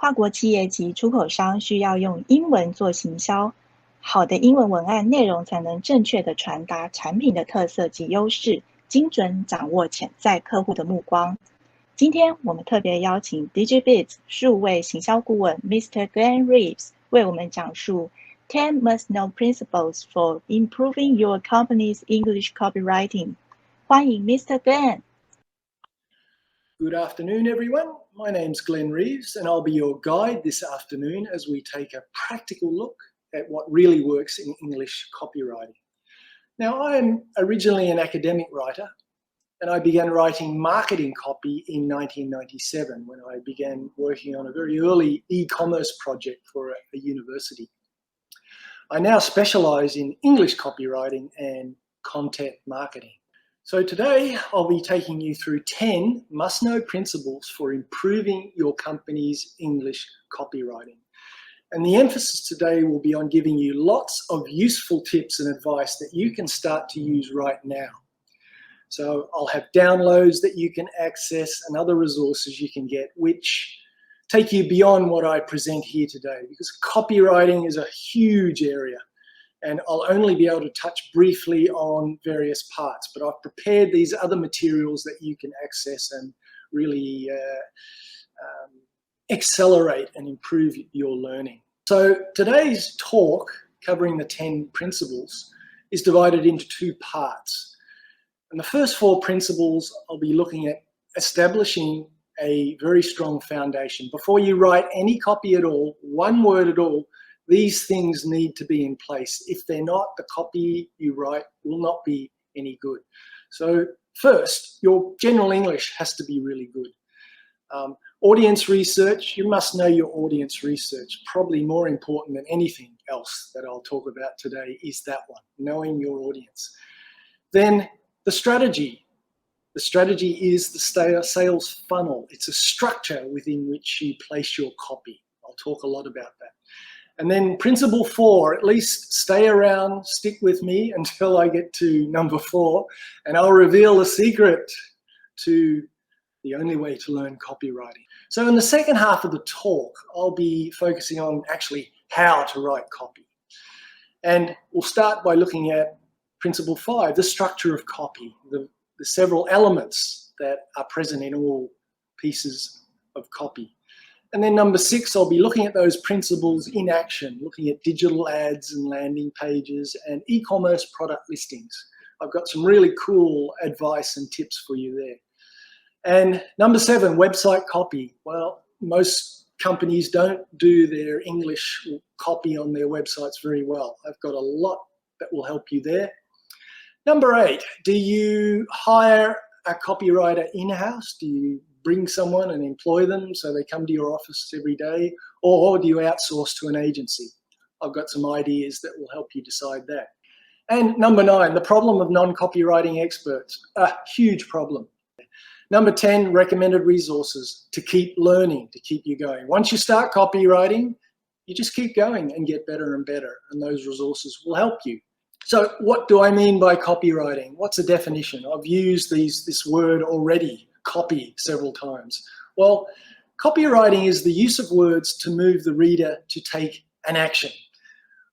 跨国企业及出口商需要用英文做行销，好的英文文案内容才能正确地传达产品的特色及优势，精准掌握潜在客户的目光。今天我们特别邀请 DigiBiz 数位行销顾问 Mr. Glenn Reeves 为我们讲述 10 must-know principles for improving your company's English copywriting。欢迎 Mr. Good afternoon, everyone. My name's Glenn Reeves, and I'll be your guide this afternoon as we take a practical look at what really works in English copywriting. Now, I'm originally an academic writer, and I began writing marketing copy in 1997 when I began working on a very early e-commerce project for a university. I now specialize in English copywriting and content marketing. So today, I'll be taking you through 10 must-know principles for improving your company's English copywriting. And the emphasis today will be on giving you lots of useful tips and advice that you can start to use right now. So I'll have downloads that you can access and other resources you can get which take you beyond what I present here today, because copywriting is a huge area. And I'll only be able to touch briefly on various parts, but I've prepared these other materials that you can access and really accelerate and improve your learning. So today's talk, covering the 10 principles, is divided into two parts. And the first 4 principles, I'll be looking at establishing a very strong foundation. Before you write any copy at all, one word at all, these things need to be in place. If they're not, the copy you write will not be any good. So first, your general English has to be really good. Audience research, you must know your audience research. Probably more important than anything else that I'll talk about today is that one, knowing your audience. Then the strategy. The strategy is the sales funnel. It's a structure within which you place your copy. I'll talk a lot about that. And then principle 4, at least stay around, stick with me until I get to number 4, and I'll reveal the secret to the only way to learn copywriting. So in the second half of the talk, I'll be focusing on actually how to write copy. And we'll start by looking at principle 5, the structure of copy, the several elements that are present in all pieces of copy. And then number 6, I'll be looking at those principles in action, looking at digital ads and landing pages and e-commerce product listings. I've got some really cool advice and tips for you there. And number 7, website copy. Well, most companies don't do their English copy on their websites very well. I've got a lot that will help you there. Number 8, do you hire a copywriter in-house? Do you bring someone and employ them so they come to your office every day? Or do you outsource to an agency? I've got some ideas that will help you decide that. And number 9, the problem of non-copywriting experts, a huge problem. Number 10, recommended resources to keep learning, to keep you going. Once you start copywriting, you just keep going and get better and better, and those resources will help you. So what do I mean by copywriting? What's a definition? I've used this word already, copy, several times. Well, copywriting is the use of words to move the reader to take an action.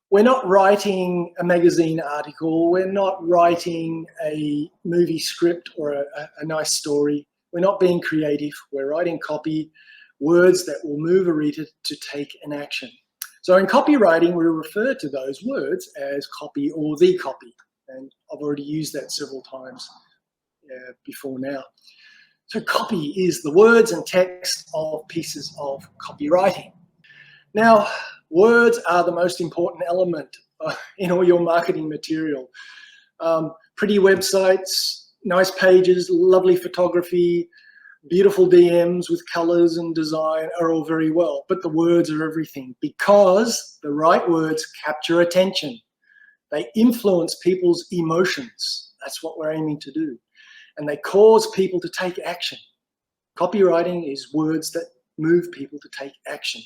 We're not writing a magazine article. We're not writing a movie script or a nice story. We're not being creative. We're writing copy, words that will move a reader to take an action. So in copywriting, we refer to those words as copy or the copy. And I've already used that several times before now. So copy is the words and text of pieces of copywriting. Now, words are the most important element in all your marketing material. Pretty websites, nice pages, lovely photography, beautiful DMs with colors and design are all very well, but the words are everything because the right words capture attention. They influence people's emotions. That's what we're aiming to do. And they cause people to take action. Copywriting is words that move people to take action.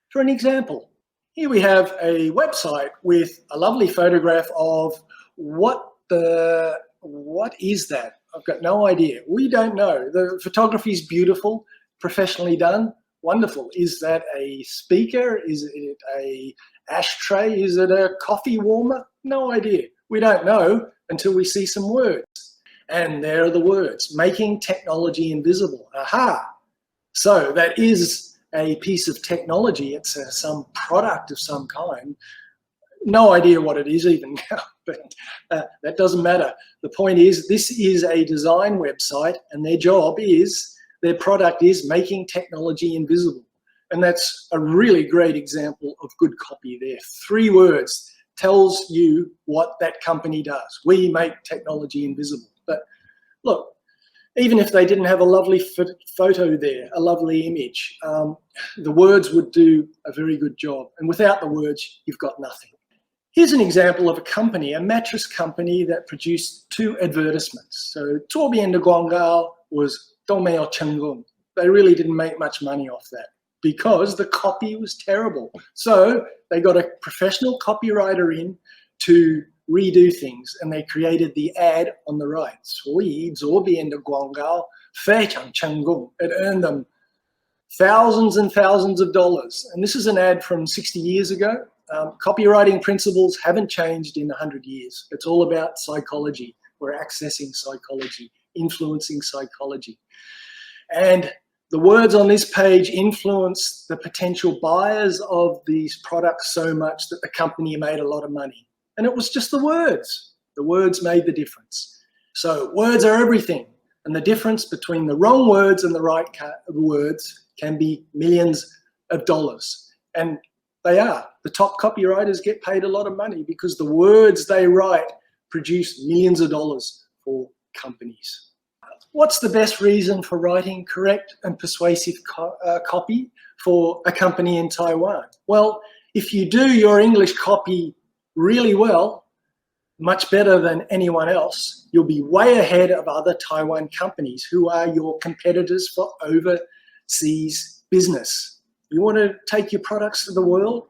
For an example, here we have a website with a lovely photograph of what is that? I've got no idea. We don't know. The photography is beautiful, professionally done. Wonderful. Is that a speaker? Is it a ashtray? Is it a coffee warmer? No idea. We don't know until we see some words. And there are the words, making technology invisible. Aha! So that is a piece of technology. It's some product of some kind. No idea what it is even now, but that doesn't matter. The point is, this is a design website, and their product is making technology invisible. And that's a really great example of good copy there. 3 words tells you what that company does. We make technology invisible. But look, even if they didn't have a lovely photo there, a lovely image, the words would do a very good job. And without the words, you've got nothing. Here's an example of a company, a mattress company that produced 2 advertisements. So, 左边的广告 was 都没有成功. They really didn't make much money off that because the copy was terrible. So they got a professional copywriter in to redo things, and they created the ad on the right. 所以左边的广告非常成功. It earned them thousands and thousands of dollars. And this is an ad from 60 years ago. Copywriting principles haven't changed in 100 years. It's all about psychology. We're accessing psychology, influencing psychology. And the words on this page influence the potential buyers of these products so much that the company made a lot of money. And it was just the words. The words made the difference. So words are everything. And the difference between the wrong words and the right words can be millions of dollars. And they are. The top copywriters get paid a lot of money because the words they write produce millions of dollars for companies. What's the best reason for writing correct and persuasive copy for a company in Taiwan? Well, if you do your English copy really well, much better than anyone else, you'll be way ahead of other Taiwan companies who are your competitors for overseas business. You want to take your products to the world?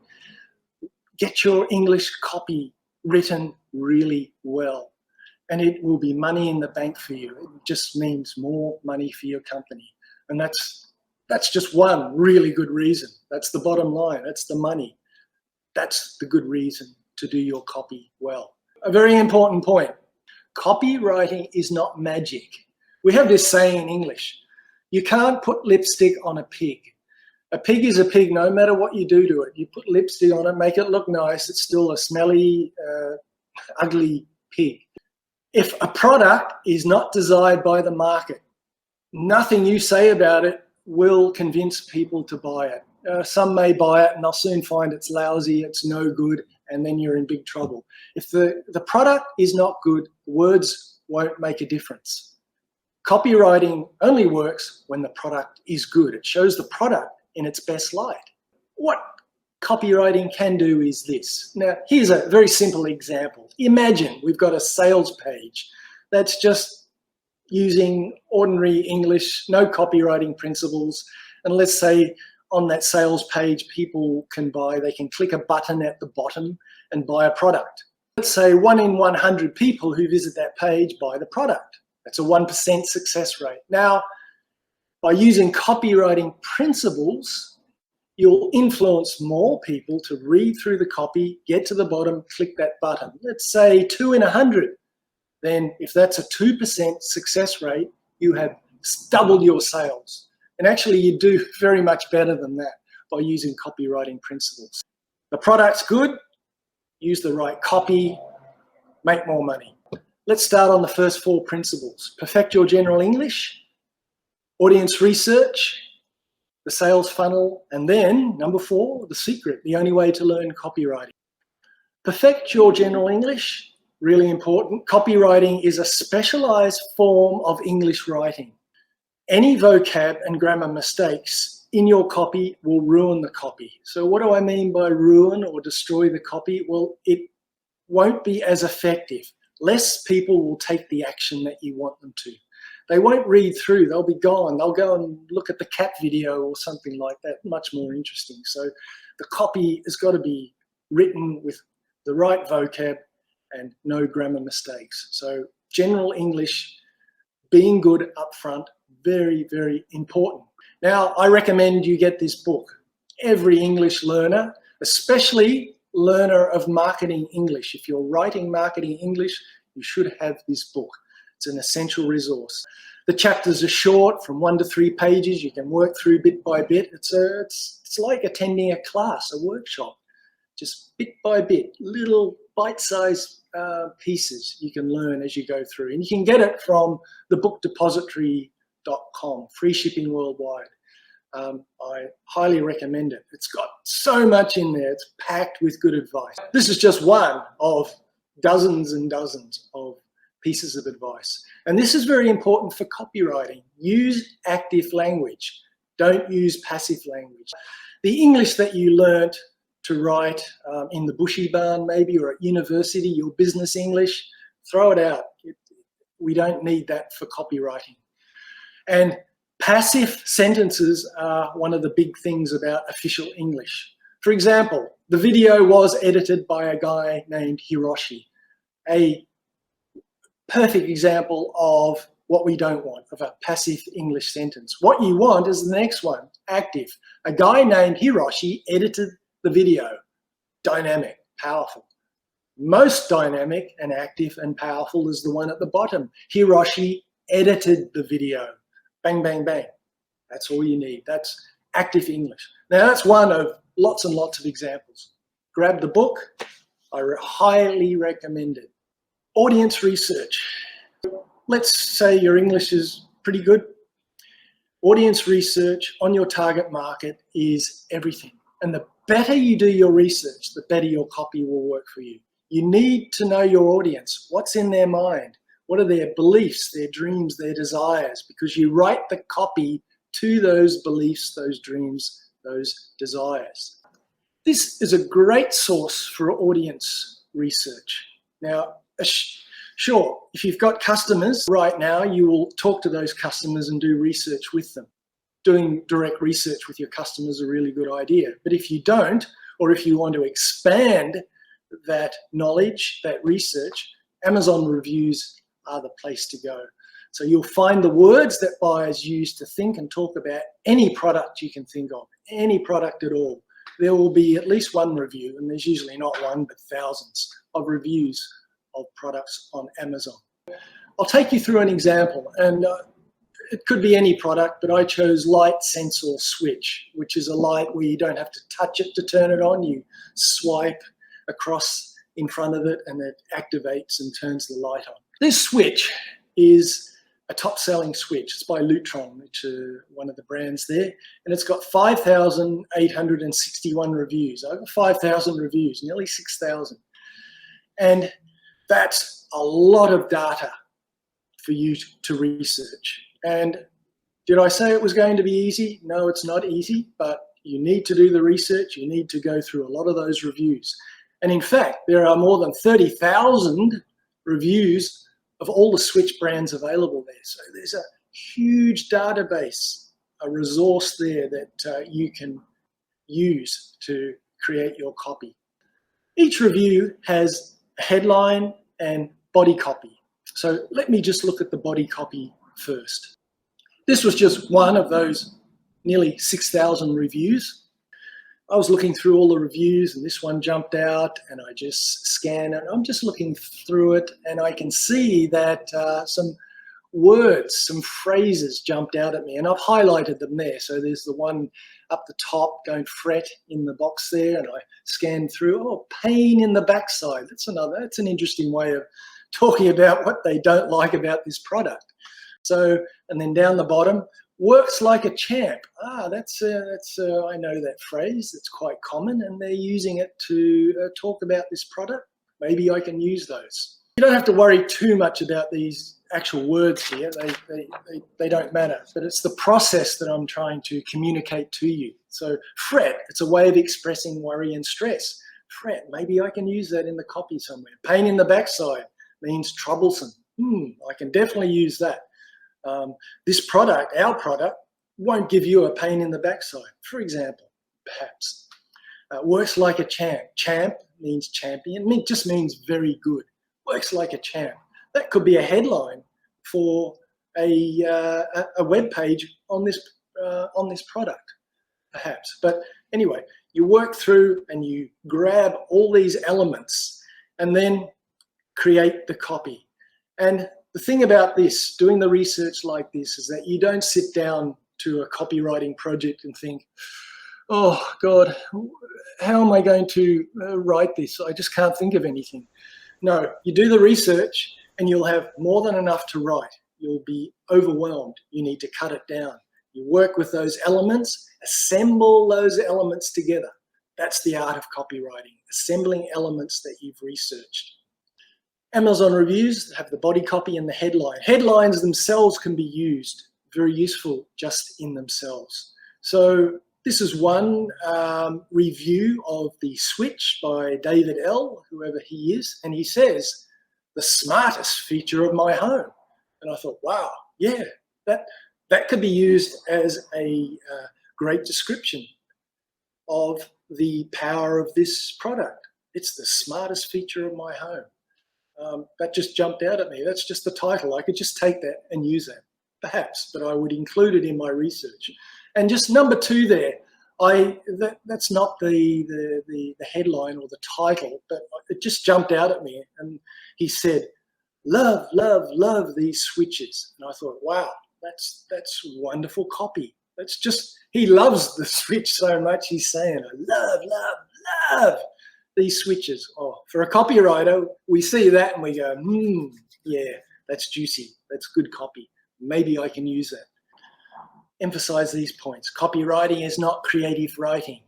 Get your English copy written really well. And it will be money in the bank for you. It just means more money for your company. And that's just one really good reason. That's the bottom line. That's the money. That's the good reason to do your copy well. A very important point. Copywriting is not magic. We have this saying in English. You can't put lipstick on a pig. A pig is a pig no matter what you do to it. You put lipstick on it, make it look nice. It's still a smelly, ugly pig. If a product is not desired by the market, nothing you say about it will convince people to buy it. Some may buy it and they'll soon find it's lousy, it's no good, and then you're in big trouble. If the product is not good, words won't make a difference. Copywriting only works when the product is good. It shows the product in its best light. What copywriting can do is this. Now, here's a very simple example. Imagine we've got a sales page that's just using ordinary English, no copywriting principles. And let's say on that sales page, people can buy, they can click a button at the bottom and buy a product. Let's say 1 in 100 people who visit that page buy the product. That's a 1% success rate. Now, by using copywriting principles, you'll influence more people to read through the copy, get to the bottom, click that button. Let's say 2 in 100. Then if that's a 2% success rate, you have doubled your sales. And actually you do very much better than that by using copywriting principles. The product's good, use the right copy, make more money. Let's start on the first 4 principles. Perfect your general English, audience research, the sales funnel, and then number 4, the secret, the only way to learn copywriting. Perfect your general English, really important. Copywriting is a specialized form of English writing. Any vocab and grammar mistakes in your copy will ruin the copy. So what do I mean by ruin or destroy the copy? Well, it won't be as effective. Less people will take the action that you want them to. They won't read through, they'll be gone. They'll go and look at the cat video or something like that, much more interesting. So the copy has got to be written with the right vocab and no grammar mistakes. So general English, being good up front, very, very important. Now, I recommend you get this book. Every English learner, especially learner of marketing English, if you're writing marketing English, you should have this book. It's an essential resource. The chapters are short, from 1 to 3 pages. You can work through bit by bit. It's like attending a class, a workshop. Just bit by bit, little bite-sized pieces you can learn as you go through. And you can get it from thebookdepository.com, free shipping worldwide. I highly recommend it. It's got so much in there. It's packed with good advice. This is just one of dozens and dozens of pieces of advice. And this is very important for copywriting. Use active language. Don't use passive language. The English that you learnt to write in the bushy barn maybe, or at university, your business English, throw it out. We don't need that for copywriting. And passive sentences are one of the big things about official English. For example, the video was edited by a guy named Hiroshi, a perfect example of what we don't want, of a passive English sentence. What you want is the next one, active. A guy named Hiroshi edited the video. Dynamic, powerful. Most dynamic and active and powerful is the one at the bottom. Hiroshi edited the video. Bang, bang, bang. That's all you need. That's active English. Now, that's one of lots and lots of examples. Grab the book. I highly recommend it. Audience research. Let's say your English is pretty good. Audience research on your target market is everything. And the better you do your research, the better your copy will work for you. You need to know your audience. What's in their mind? What are their beliefs, their dreams, their desires? Because you write the copy to those beliefs, those dreams, those desires. This is a great source for audience research. Now, sure, if you've got customers right now, you will talk to those customers and do research with them. Doing direct research with your customers is a really good idea. But if you don't, or if you want to expand that knowledge, that research, Amazon reviews are the place to go. So you'll find the words that buyers use to think and talk about any product you can think of, any product at all. There will be at least one review, and there's usually not one, but thousands of reviews of products on Amazon. I'll take you through an example, and it could be any product, but I chose Light Sensor Switch, which is a light where you don't have to touch it to turn it on. You swipe across in front of it and it activates and turns the light on. This switch is a top-selling switch. It's by Lutron, which is one of the brands there, and it's got 5,861 reviews, over 5,000 reviews, nearly 6,000. And that's a lot of data for you to research. And did I say it was going to be easy? No, it's not easy, but you need to do the research. You need to go through a lot of those reviews. And in fact, there are more than 30,000 reviews of all the switch brands available there. So there's a huge database, a resource there that you can use to create your copy. Each review has a headline and body copy. So let me just look at the body copy first. This was just one of those nearly 6,000 reviews. I was looking through all the reviews and this one jumped out, and I just scanned it. I'm just looking through it and I can see that some words, some phrases jumped out at me, and I've highlighted them there. So there's the one up the top, don't fret, in the box there, and I scanned through, oh, pain in the backside. That's an interesting way of talking about what they don't like about this product. So, and then down the bottom, works like a champ. I know that phrase. It's quite common, and they're using it to talk about this product. Maybe I can use those. You don't have to worry too much about these actual words here. They don't matter, but it's the process that I'm trying to communicate to you. So fret, it's a way of expressing worry and stress. Fret, maybe I can use that in the copy somewhere. Pain in the backside means troublesome. I can definitely use that. This product, our product, won't give you a pain in the backside, for example, perhaps. Works like a champ. Champ means champion. It just means very good. Works like a champ. That could be a headline for a web page on this on this product, perhaps. But anyway, you work through and you grab all these elements and then create the copy. And the thing about this, doing the research like this, is that you don't sit down to a copywriting project and think, oh God, how am I going to write this? I just can't think of anything. No, you do the research and you'll have more than enough to write. You'll be overwhelmed. You need to cut it down. You work with those elements, assemble those elements together. That's the art of copywriting, assembling elements that you've researched. Amazon reviews have the body copy and the headline. Headlines themselves can be used, very useful just in themselves. So this is one review of the Switch by David L., whoever he is, and he says, the smartest feature of my home. And I thought, wow, yeah, that could be used as a great description of the power of this product. It's the smartest feature of my home. That just jumped out at me. That's just the title. I could just take that and use that, perhaps, but I would include it in my research. And just number two there, that's not the headline or the title, but it just jumped out at me. And he said, love, love, love these switches. And I thought, wow, that's wonderful copy. That's just, he loves the Switch so much. He's saying, love, love, love these switches. Oh, for a copywriter, we see that and we go, yeah, that's juicy. That's good copy. Maybe I can use that. Emphasize these points. Copywriting is not creative writing.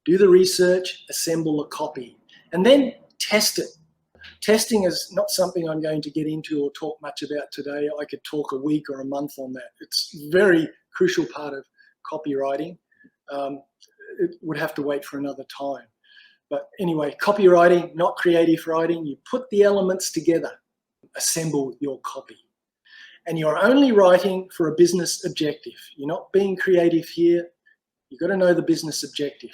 Do the research, assemble a copy, and then test it. Testing is not something I'm going to get into or talk much about today. I could talk a week or a month on that. It's a very crucial part of copywriting. It would have to wait for another time. But anyway, copywriting, not creative writing. You put the elements together, assemble your copy. And you're only writing for a business objective. You're not being creative here. You've got to know the business objective.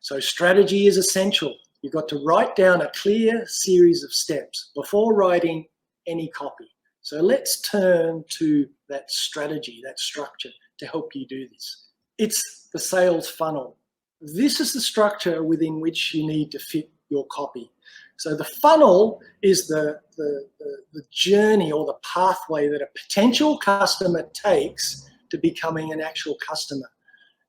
So strategy is essential. You've got to write down a clear series of steps before writing any copy. So let's turn to that strategy, that structure to help you do this. It's the sales funnel. This is the structure within which you need to fit your copy. So the funnel is the journey or the pathway that a potential customer takes to becoming an actual customer.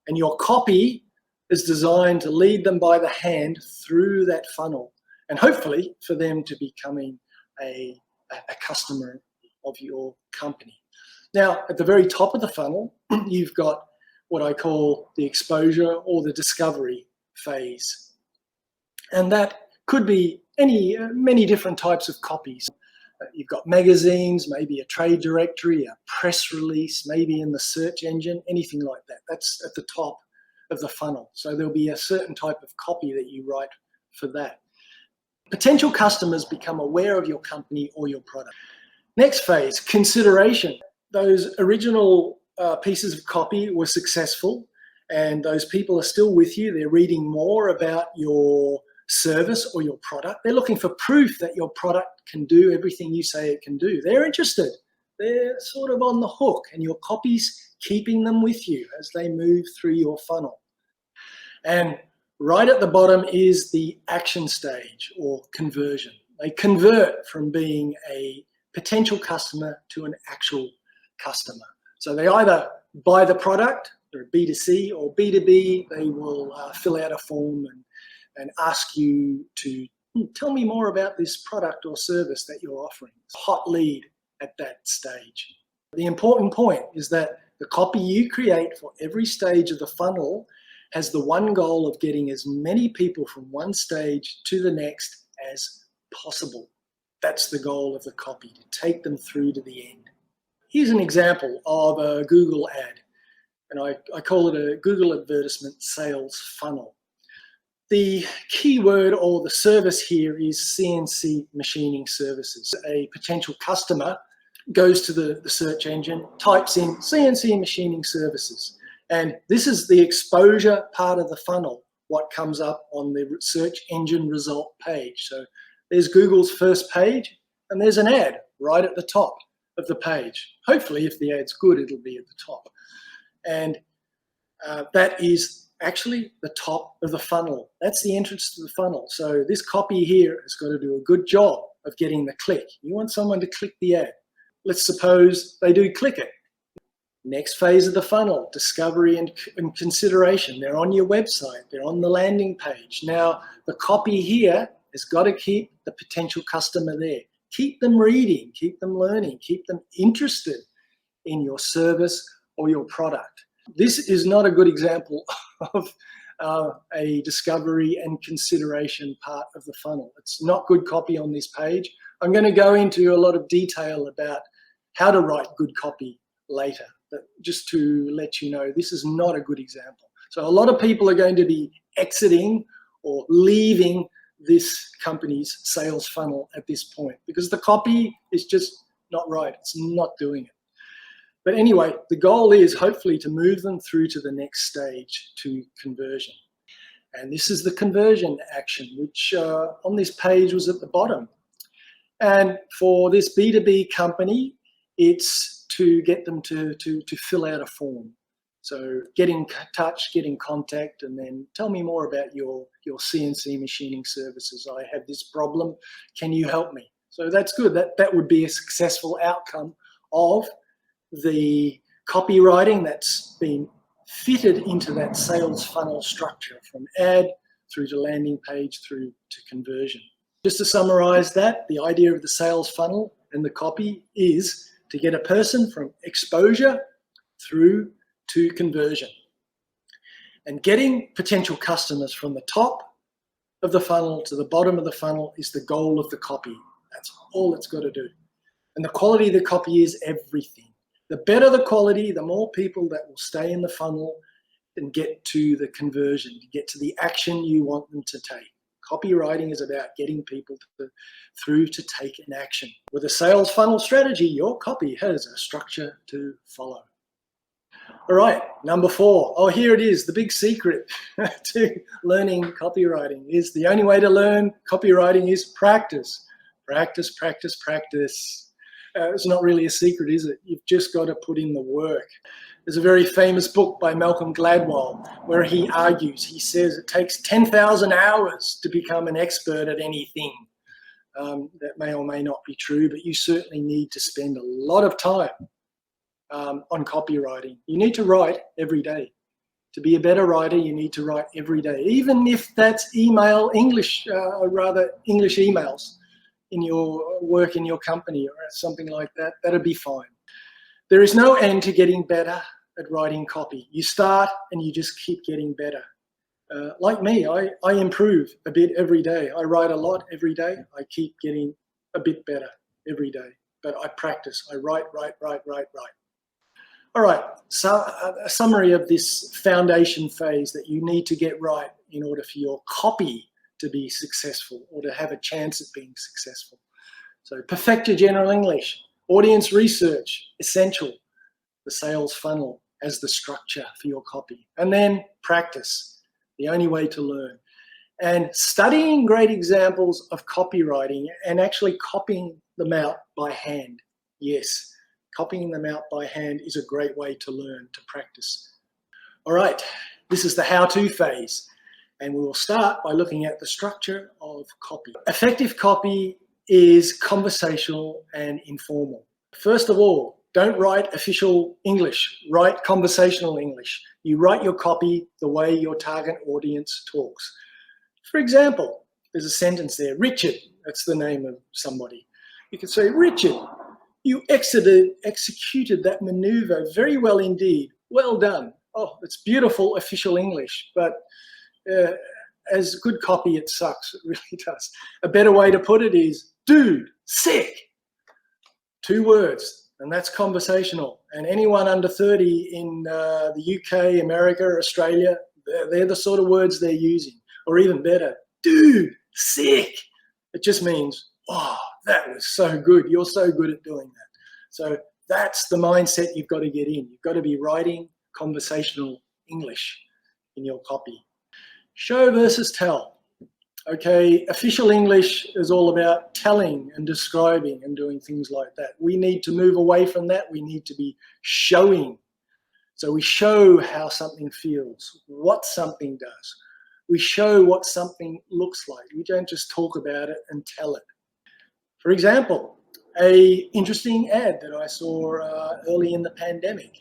And your copy is designed to lead them by the hand through that funnel and hopefully for them to becoming a customer of your company. Now, at the very top of the funnel, you've got what I call the exposure or the discovery phase. And that could be many different types of copies. You've got magazines, maybe a trade directory, a press release, maybe in the search engine, anything like that. That's at the top of the funnel. So there'll be a certain type of copy that you write for that. Potential customers become aware of your company or your product. Next phase, consideration. Those original pieces of copy were successful and those people are still with you. They're reading more about your service or your product. They're looking for proof that your product can do everything you say it can do. They're interested. They're sort of on the hook and your copy's keeping them with you as they move through your funnel. And right at the bottom is the action stage or conversion. They convert from being a potential customer to an actual customer. So they either buy the product, they're B2C, or B2B, they will fill out a form and ask you to tell me more about this product or service that you're offering. Hot lead at that stage. The important point is that the copy you create for every stage of the funnel has the one goal of getting as many people from one stage to the next as possible. That's the goal of the copy, to take them through to the end. Here's an example of a Google ad, and I call it a Google advertisement sales funnel. The keyword or the service here is CNC machining services. A potential customer goes to the search engine, types in CNC machining services, and this is the exposure part of the funnel, what comes up on the search engine result page. So there's Google's first page, and there's an ad right at the top of the page. Hopefully, if the ad's good, it'll be at the top. And that is actually the top of the funnel. That's the entrance to the funnel. So this copy here has got to do a good job of getting the click. You want someone to click the ad. Let's suppose they do click it. Next phase of the funnel, discovery and consideration. They're on your website. They're on the landing page. Now, the copy here has got to keep the potential customer there. Keep them reading, keep them learning, keep them interested in your service or your product. This is not a good example of a discovery and consideration part of the funnel. It's not good copy on this page. I'm going to go into a lot of detail about how to write good copy later, but just to let you know, this is not a good example. So a lot of people are going to be exiting or leaving this company's sales funnel at this point because the copy is just not right. It's not doing it. But anyway, the goal is hopefully to move them through to the next stage, to conversion. And this is the conversion action, which on this page was at the bottom. And for this B2B company, it's to get them to fill out a form. So get in touch, get in contact, and then tell me more about your CNC machining services. I have this problem. Can you help me? So that's good. That would be a successful outcome of the copywriting that's been fitted into that sales funnel structure, from ad through to landing page through to conversion. Just to summarize that, the idea of the sales funnel and the copy is to get a person from exposure through to conversion. And getting potential customers from the top of the funnel to the bottom of the funnel is the goal of the copy. That's all it's got to do. And the quality of the copy is everything. The better the quality, the more people that will stay in the funnel and get to the conversion, to get to the action you want them to take. Copywriting is about getting people through to take an action. With a sales funnel strategy, your copy has a structure to follow. All right, number 4. Oh, here it is. The big secret to learning copywriting is the only way to learn copywriting is practice. Practice, practice, practice. It's not really a secret, is it? You've just got to put in the work. There's a very famous book by Malcolm Gladwell where he argues, he says it takes 10,000 hours to become an expert at anything. That may or may not be true, but you certainly need to spend a lot of time on copywriting. You need to write every day. To be a better writer, you need to write every day, even if that's English emails in your work in your company or something like that. That'd be fine. There is no end to getting better at writing copy. You start and you just keep getting better. Like me, I improve a bit every day. I write a lot every day. I keep getting a bit better every day. But I practice. I write. All right, so a summary of this foundation phase that you need to get right in order for your copy to be successful or to have a chance at being successful. So perfect your general English. Audience research, essential. The sales funnel as the structure for your copy. And then practice, the only way to learn. And studying great examples of copywriting and actually copying them out by hand. Yes, copying them out by hand is a great way to learn, to practice. All right, this is the how-to phase. And we will start by looking at the structure of copy. Effective copy is conversational and informal. First of all, don't write official English, write conversational English. You write your copy the way your target audience talks. For example, there's a sentence there, Richard, that's the name of somebody. You can say, Richard, you executed that maneuver very well indeed. Well done. Oh, it's beautiful official English, but as good copy, it sucks. It really does. A better way to put it is, dude, sick. 2 words, and that's conversational. And anyone under 30 in the UK, America, Australia, they're the sort of words they're using. Or even better, dude, sick. It just means, oh, that was so good. You're so good at doing that. So that's the mindset you've got to get in. You've got to be writing conversational English in your copy. Show versus tell. Okay, official English is all about telling and describing and doing things like that. We need to move away from that. We need to be showing. So we show how something feels, what something does. We show what something looks like. We don't just talk about it and tell it. For example, an interesting ad that I saw early in the pandemic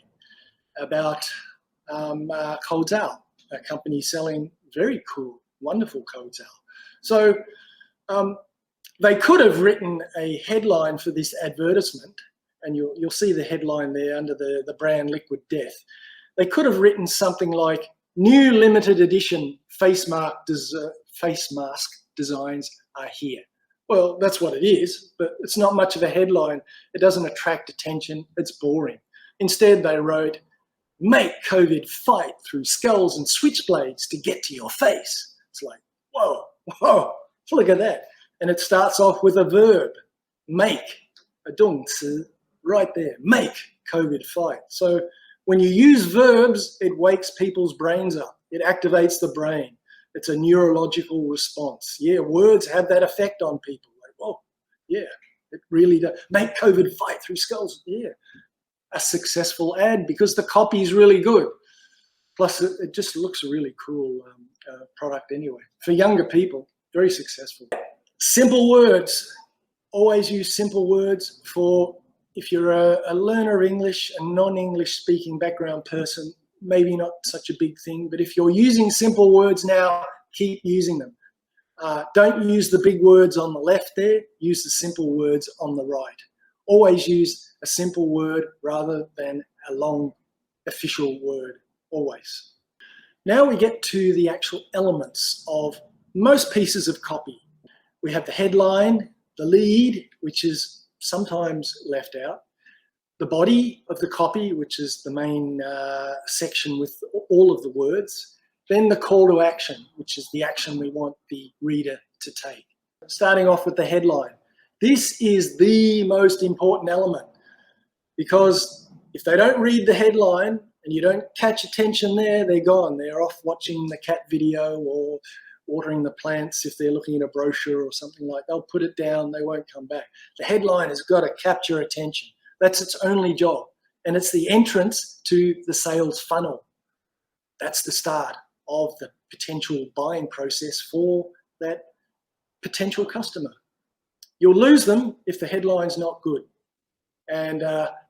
about Kouzao, a company selling very cool, wonderful Kouzao. So they could have written a headline for this advertisement, and you'll see the headline there under the brand Liquid Death. They could have written something like, new limited edition face mask designs are here. Well, that's what it is, but it's not much of a headline. It doesn't attract attention. It's boring. Instead, they wrote, make COVID fight through skulls and switchblades to get to your face. It's like, whoa, look at that. And it starts off with a verb, make, a 动词, right there, make COVID fight. So when you use verbs, it wakes people's brains up. It activates the brain. It's a neurological response. Yeah, words have that effect on people. Like, oh, yeah, it really does. Make COVID fight through skulls. Yeah, a successful ad because the copy is really good. Plus, it just looks a really cool product anyway. For younger people, very successful. Simple words. Always use simple words for, if you're a learner of English, a non-English speaking background person, maybe not such a big thing, but if you're using simple words now, keep using them. Don't use the big words on the left there, use the simple words on the right. Always use a simple word rather than a long official word, always. Now we get to the actual elements of most pieces of copy. We have the headline, the lead, which is sometimes left out, the body of the copy, which is the main section with all of the words, then the call to action, which is the action we want the reader to take. Starting off with the headline. This is the most important element because if they don't read the headline and you don't catch attention there, they're gone. They're off watching the cat video or watering the plants if they're looking at a brochure or something like that. They'll put it down, they won't come back. The headline has got to capture attention. That's its only job. And it's the entrance to the sales funnel. That's the start of the potential buying process for that potential customer. You'll lose them if the headline's not good. And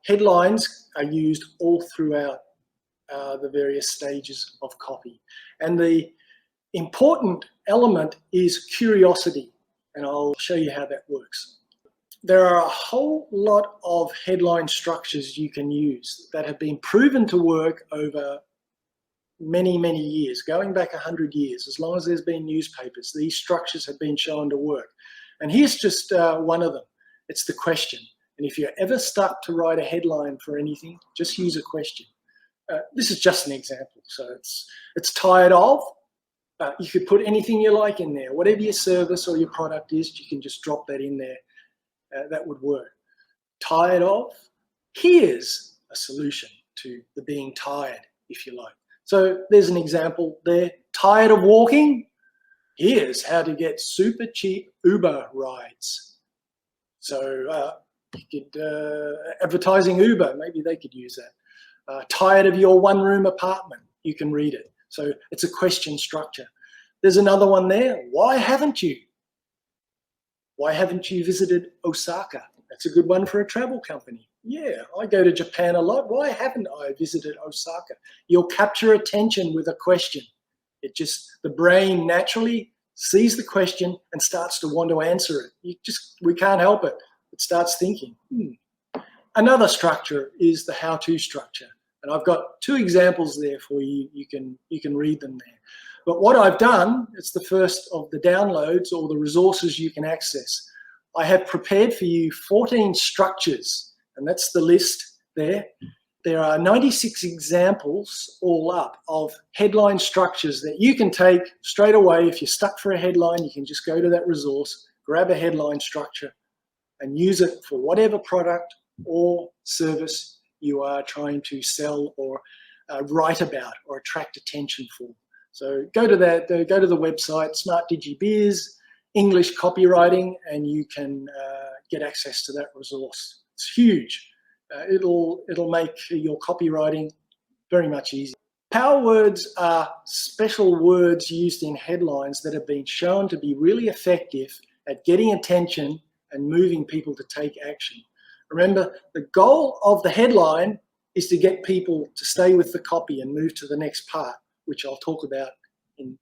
headlines are used all throughout the various stages of copy. And the important element is curiosity. And I'll show you how that works. There are a whole lot of headline structures you can use that have been proven to work over many, many years, going back 100 years. As long as there's been newspapers, these structures have been shown to work. And here's just one of them. It's the question. And if you're ever stuck to write a headline for anything, just use a question. This is just an example. So it's tired of. You could put anything you like in there. Whatever your service or your product is, you can just drop that in there. That would work. Tired of? Here's a solution to the being tired, if you like. So there's an example there. Tired of walking? Here's how to get super cheap Uber rides. So you could, advertising Uber, maybe they could use that. Tired of your one-room apartment? You can read it. So it's a question structure. There's another one there. Why haven't you? Why haven't you visited Osaka? That's a good one for a travel company. Yeah, I go to Japan a lot. Why haven't I visited Osaka? You'll capture attention with a question. The brain naturally sees the question and starts to want to answer it. We can't help it. It starts thinking. Another structure is the how-to structure. And I've got two examples there for you. You can read them there. But what I've done, it's the first of the downloads or the resources you can access. I have prepared for you 14 structures, and that's the list there. There are 96 examples all up of headline structures that you can take straight away. If you're stuck for a headline, you can just go to that resource, grab a headline structure, and use it for whatever product or service you are trying to sell or write about or attract attention for. So go to the website, Smart DigiBiz, English copywriting, and you can get access to that resource. It's huge. It'll make your copywriting very much easier. Power words are special words used in headlines that have been shown to be really effective at getting attention and moving people to take action. Remember, the goal of the headline is to get people to stay with the copy and move to the next part, which I'll talk about in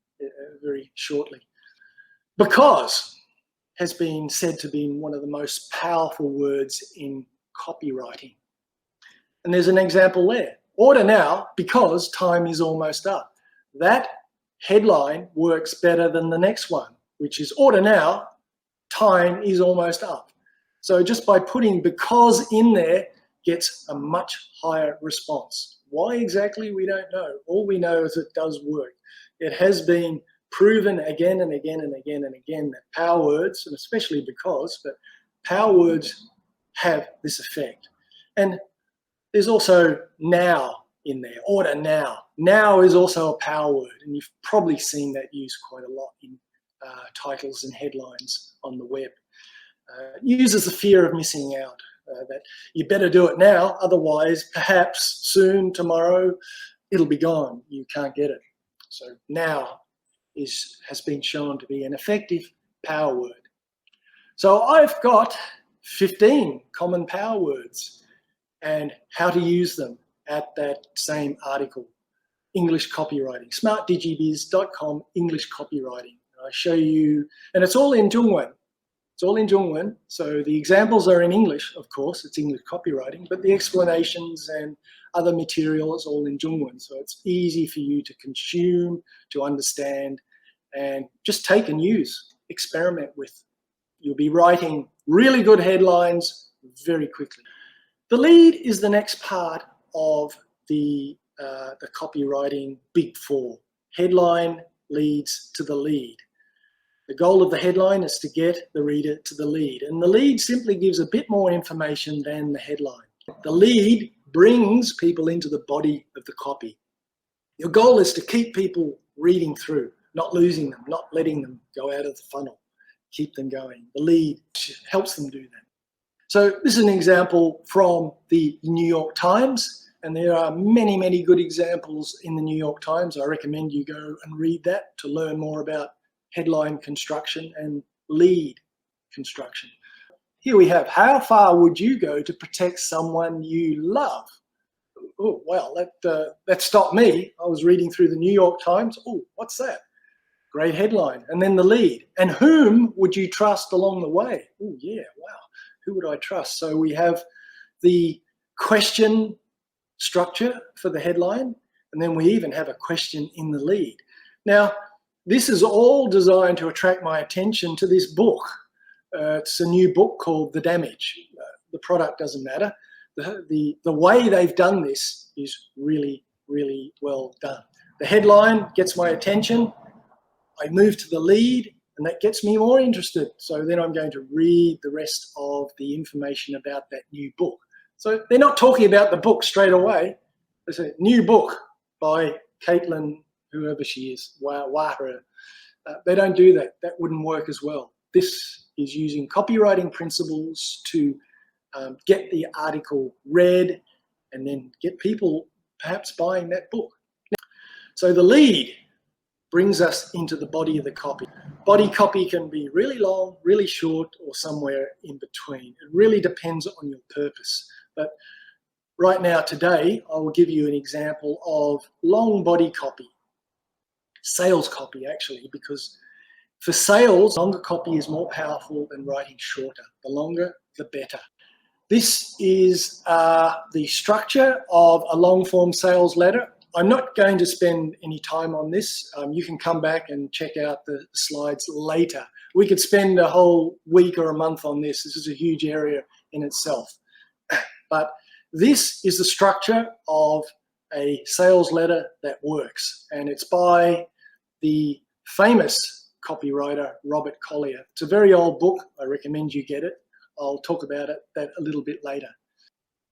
very shortly. Because has been said to be one of the most powerful words in copywriting. And there's an example there. Order now because time is almost up. That headline works better than the next one, which is order now, time is almost up. So just by putting because in there gets a much higher response. Why exactly, we don't know. All we know is it does work. It has been proven again and again and again and again that power words, and especially because, but power words have this effect. And there's also now in there, order now. Now is also a power word, and you've probably seen that used quite a lot in titles and headlines on the web. It uses the fear of missing out, that you better do it now, otherwise perhaps soon, tomorrow, it'll be gone. You can't get it. So now has been shown to be an effective power word. So I've got 15 common power words and how to use them at that same article. English copywriting, smartdigibiz.com, English copywriting. I show you, and it's all in Zhongwen. It's all in Zhongwen. So the examples are in English, of course, it's English copywriting, but the explanations and other material is all in Zhongwen. So it's easy for you to consume, to understand, and just take and use, experiment with. You'll be writing really good headlines very quickly. The lead is the next part of the copywriting big four. Headline leads to the lead. The goal of the headline is to get the reader to the lead, and the lead simply gives a bit more information than the headline. The lead brings people into the body of the copy. Your goal is to keep people reading through, not losing them, not letting them go out of the funnel. Keep them going. The lead helps them do that. So this is an example from the New York Times, and there are many, many good examples in the New York Times. I recommend you go and read that to learn more about headline construction and lead construction. Here we have, how far would you go to protect someone you love? Oh, well, that stopped me. I was reading through the New York Times. Oh, what's that? Great headline. And then the lead. And whom would you trust along the way? Oh, yeah, wow. Who would I trust? So we have the question structure for the headline, and then we even have a question in the lead. Now, this is all designed to attract my attention to this book. It's a new book called The Damage. The product doesn't matter. The way they've done this is really, really well done. The headline gets my attention. I move to the lead, and that gets me more interested. So then I'm going to read the rest of the information about that new book. So they're not talking about the book straight away. They say, new book by Caitlin, whoever she is, Wahra. They don't do that. That wouldn't work as well. This is using copywriting principles to get the article read and then get people perhaps buying that book. So the lead brings us into the body of the copy. Body copy can be really long, really short, or somewhere in between. It really depends on your purpose. But right now, today, I will give you an example of long body copy. Sales copy, actually, because for sales, longer copy is more powerful than writing shorter. The longer, the better. This is the structure of a long-form sales letter. I'm not going to spend any time on this. You can come back and check out the slides later. We could spend a whole week or a month on this. This is a huge area in itself. But this is the structure of a sales letter that works. And it's by the famous copywriter, Robert Collier. It's a very old book. I recommend you get it. I'll talk about that a little bit later.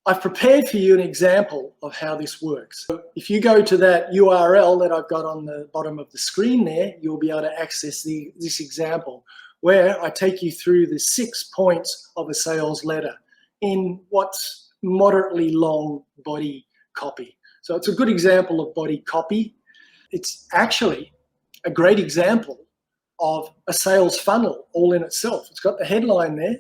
I've prepared for you an example of how this works. So if you go to that URL that I've got on the bottom of the screen there, you'll be able to access this example where I take you through the 6 points of a sales letter in what's moderately long body copy. So it's a good example of body copy. It's actually a great example of a sales funnel all in itself. It's got the headline there,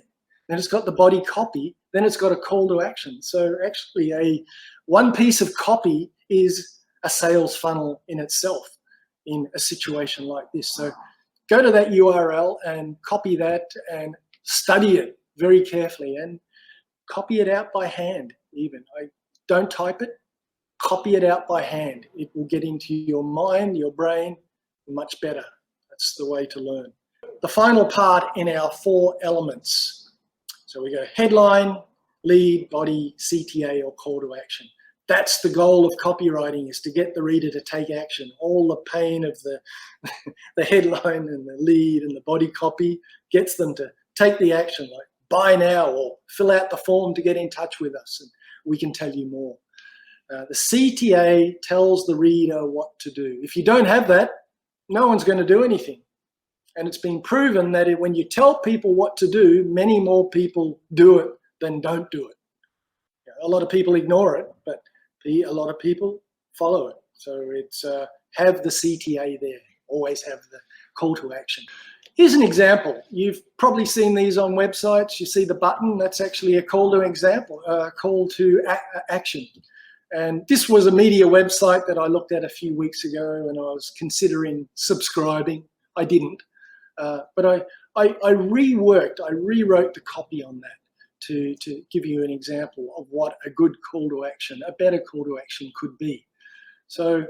then it's got the body copy, then it's got a call to action. So actually one piece of copy is a sales funnel in itself in a situation like this. So go to that URL and copy that and study it very carefully and copy it out by hand even. Don't type it, copy it out by hand. It will get into your mind, your brain, much better. That's the way to learn. The final part in our 4 elements. So we go headline, lead, body, CTA, or call to action. That's the goal of copywriting, is to get the reader to take action. All the pain of the headline and the lead and the body copy gets them to take the action, like buy now or fill out the form to get in touch with us and we can tell you more. The CTA tells the reader what to do. If you don't have that, no one's going to do anything. And it's been proven that when you tell people what to do, many more people do it than don't do it. A lot of people ignore it, but a lot of people follow it. So it's have the CTA there. Always have the call to action. Here's an example. You've probably seen these on websites. You see the button. That's actually a call to action. And this was a media website that I looked at a few weeks ago and I was considering subscribing. I didn't. But I rewrote the copy on that to give you an example of what a good call to action, a better call to action could be. So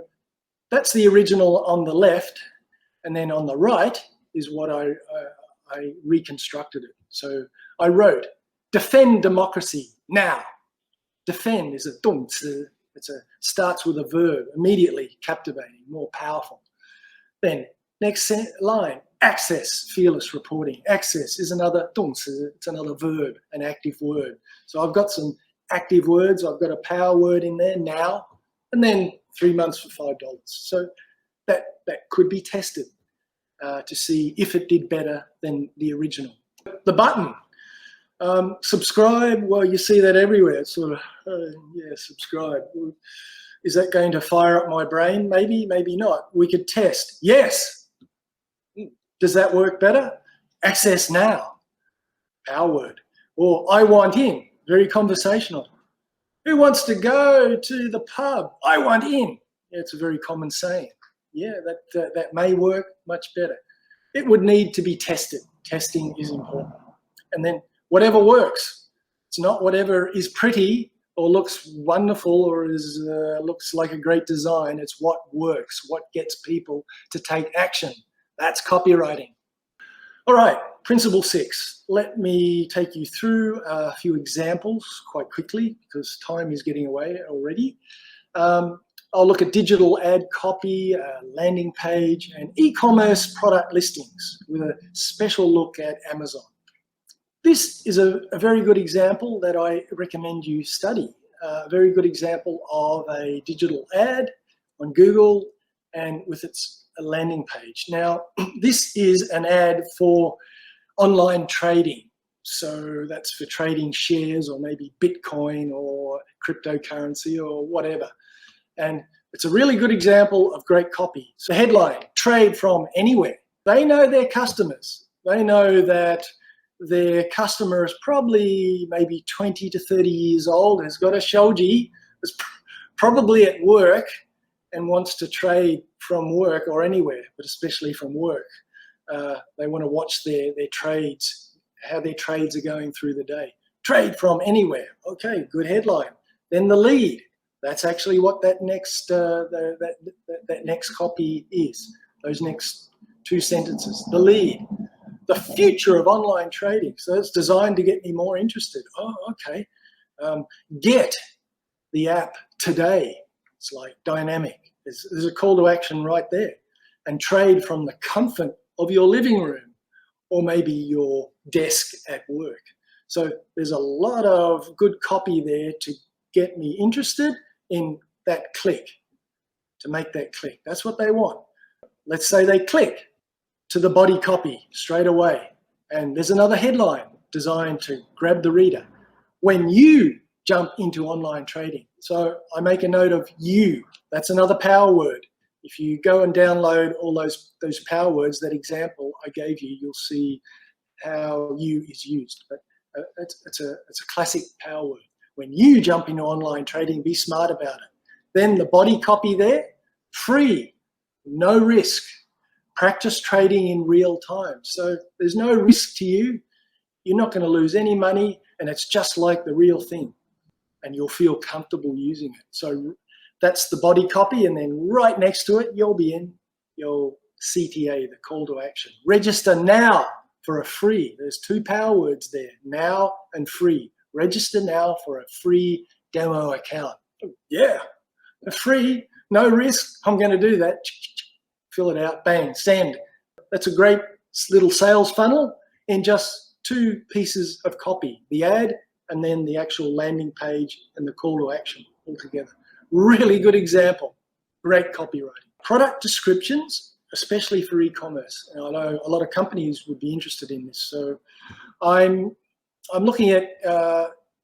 that's the original on the left. And then on the right is what I reconstructed it. So I wrote, defend democracy now. Defend is a 动词. Starts with a verb, immediately captivating, more powerful. Then next line, access, fearless reporting. Access is another 动词, it's another verb, an active word. So I've got some active words, I've got a power word in there, now, and then 3 months for $5. So that could be tested to see if it did better than the original. The button. Subscribe, well, you see that everywhere. It's sort of, yeah, subscribe. Is that going to fire up my brain? Maybe, maybe not. We could test. Yes. Does that work better? Access now. Power word. Or I want in. Very conversational. Who wants to go to the pub? I want in. Yeah, it's a very common saying. Yeah, that may work much better. It would need to be tested. Testing is important. And then whatever works. It's not whatever is pretty or looks wonderful or looks like a great design. It's what works, what gets people to take action. That's copywriting. All right, principle 6. Let me take you through a few examples quite quickly because time is getting away already. I'll look at digital ad copy, landing page, and e-commerce product listings with a special look at Amazon. This is a very good example that I recommend you study. A very good example of a digital ad on Google and with its landing page. Now, this is an ad for online trading. So that's for trading shares or maybe Bitcoin or cryptocurrency or whatever. And it's a really good example of great copy. So headline, trade from anywhere. They know their customers. They know that their customer is probably maybe 20 to 30 years old, has got a shoji, is probably at work and wants to trade from work or anywhere, but especially from work. They want to watch their trades, how their trades are going through the day. Trade from anywhere. Okay, good headline. Then the lead. That's actually what that next that next copy is. Those next 2 sentences. The lead. The future of online trading. So it's designed to get me more interested. Oh, okay. Get the app today. It's like dynamic. There's a call to action right there. And trade from the comfort of your living room or maybe your desk at work. So there's a lot of good copy there to get me interested in that click, to make that click. That's what they want. Let's say they click to the body copy straight away. And there's another headline designed to grab the reader. When you jump into online trading. So I make a note of you. That's another power word. If you go and download all those power words, that example I gave you, you'll see how you is used. But it's a classic power word. When you jump into online trading, be smart about it. Then the body copy there, free, no risk. Practice trading in real time. So there's no risk to you. You're not going to lose any money, and it's just like the real thing. And you'll feel comfortable using it. So that's the body copy, and then right next to it, you'll be in your CTA, the call to action. Register now for a free. There's two power words there, now and free. Register now for a free demo account. Yeah, a free, no risk. I'm going to do that. Fill it out, bang, send. That's a great little sales funnel in just two pieces of copy, the ad and then the actual landing page and the call to action all together. Really good example, great copywriting. Product descriptions, especially for e-commerce. And I know a lot of companies would be interested in this. So I'm looking at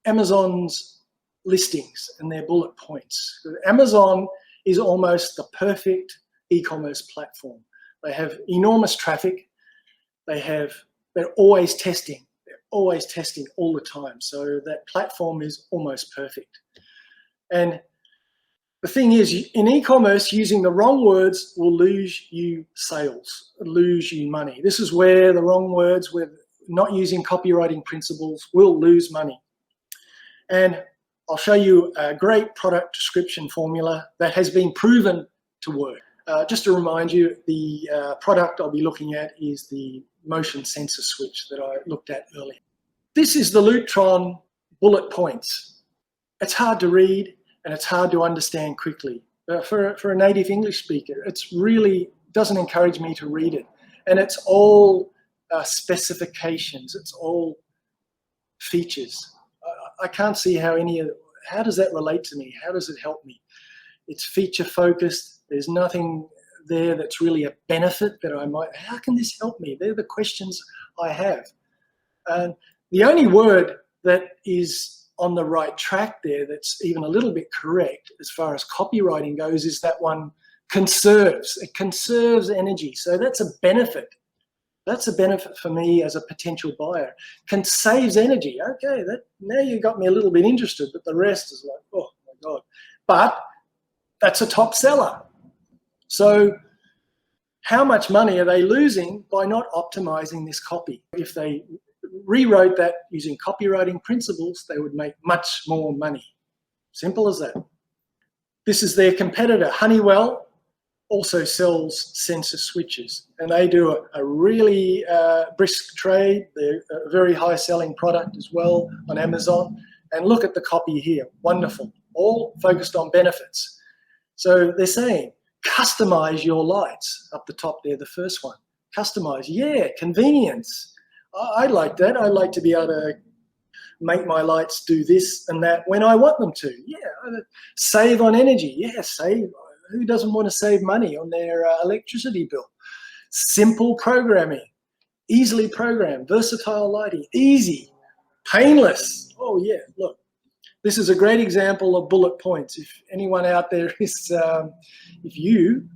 Amazon's listings and their bullet points. Amazon is almost the perfect e-commerce platform. They have enormous traffic. They're always testing. They're always testing all the time. So that platform is almost perfect. And the thing is, in e-commerce, using the wrong words will lose you sales, lose you money. This is where the wrong words, with not using copywriting principles, will lose money. And I'll show you a great product description formula that has been proven to work. Just to remind you, the product I'll be looking at is the motion sensor switch that I looked at earlier. This is the Lutron bullet points. It's hard to read and it's hard to understand quickly. For a native English speaker, it's really doesn't encourage me to read it. And it's all specifications. It's all features. I can't see how how does that relate to me? How does it help me? It's feature focused. There's nothing there that's really a benefit that how can this help me? They're the questions I have. And the only word that is on the right track there that's even a little bit correct as far as copywriting goes is that one, conserves. It conserves energy. So that's a benefit. That's a benefit for me as a potential buyer. Saves energy. Okay, now you got me a little bit interested, but the rest is like, oh my God. But that's a top seller. So how much money are they losing by not optimizing this copy? If they rewrote that using copywriting principles, they would make much more money. Simple as that. This is their competitor. Honeywell also sells sensor switches, and they do a really brisk trade. They're a very high selling product as well on Amazon. And look at the copy here. Wonderful. All focused on benefits. So they're saying, customize your lights up the top there, the first one. Customize, yeah, convenience. I like that. I like to be able to make my lights do this and that when I want them to. Yeah, save on energy. Yeah, save. Who doesn't want to save money on their electricity bill? Simple programming, easily programmed, versatile lighting, easy, painless. Oh yeah, look. This is a great example of bullet points. If anyone out there is, if you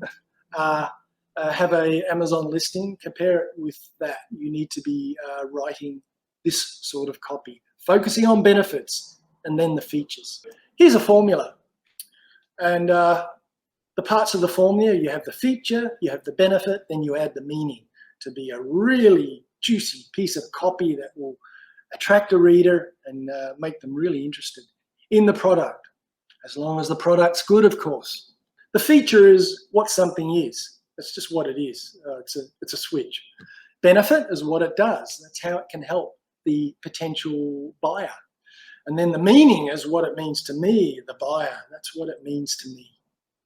have an Amazon listing, compare it with that. You need to be writing this sort of copy, focusing on benefits and then the features. Here's a formula. And the parts of the formula, you have the feature, you have the benefit, then you add the meaning to be a really juicy piece of copy that will attract a reader and make them really interested in the product, as long as the product's good, of course. The feature is what something is. That's just what it is. It's a switch. Benefit is what it does. That's how it can help the potential buyer. And then the meaning is what it means to me, the buyer. That's what it means to me.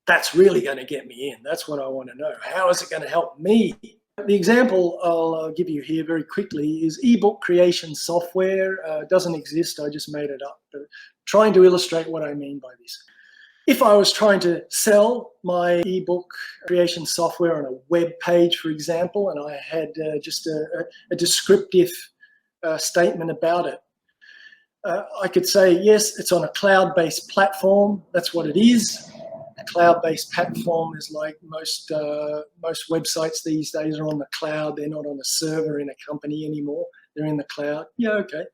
That's really going to get me in. That's what I want to know. How is it going to help me? The example I'll give you here very quickly is ebook creation software. It doesn't exist. I just made it up. But trying to illustrate what I mean by this. If I was trying to sell my ebook creation software on a web page, for example, and I had just a descriptive statement about it, I could say, yes, it's on a cloud-based platform. That's what it is. A cloud-based platform is like most websites these days are on the cloud. They're not on a server in a company anymore. They're in the cloud. Yeah, okay.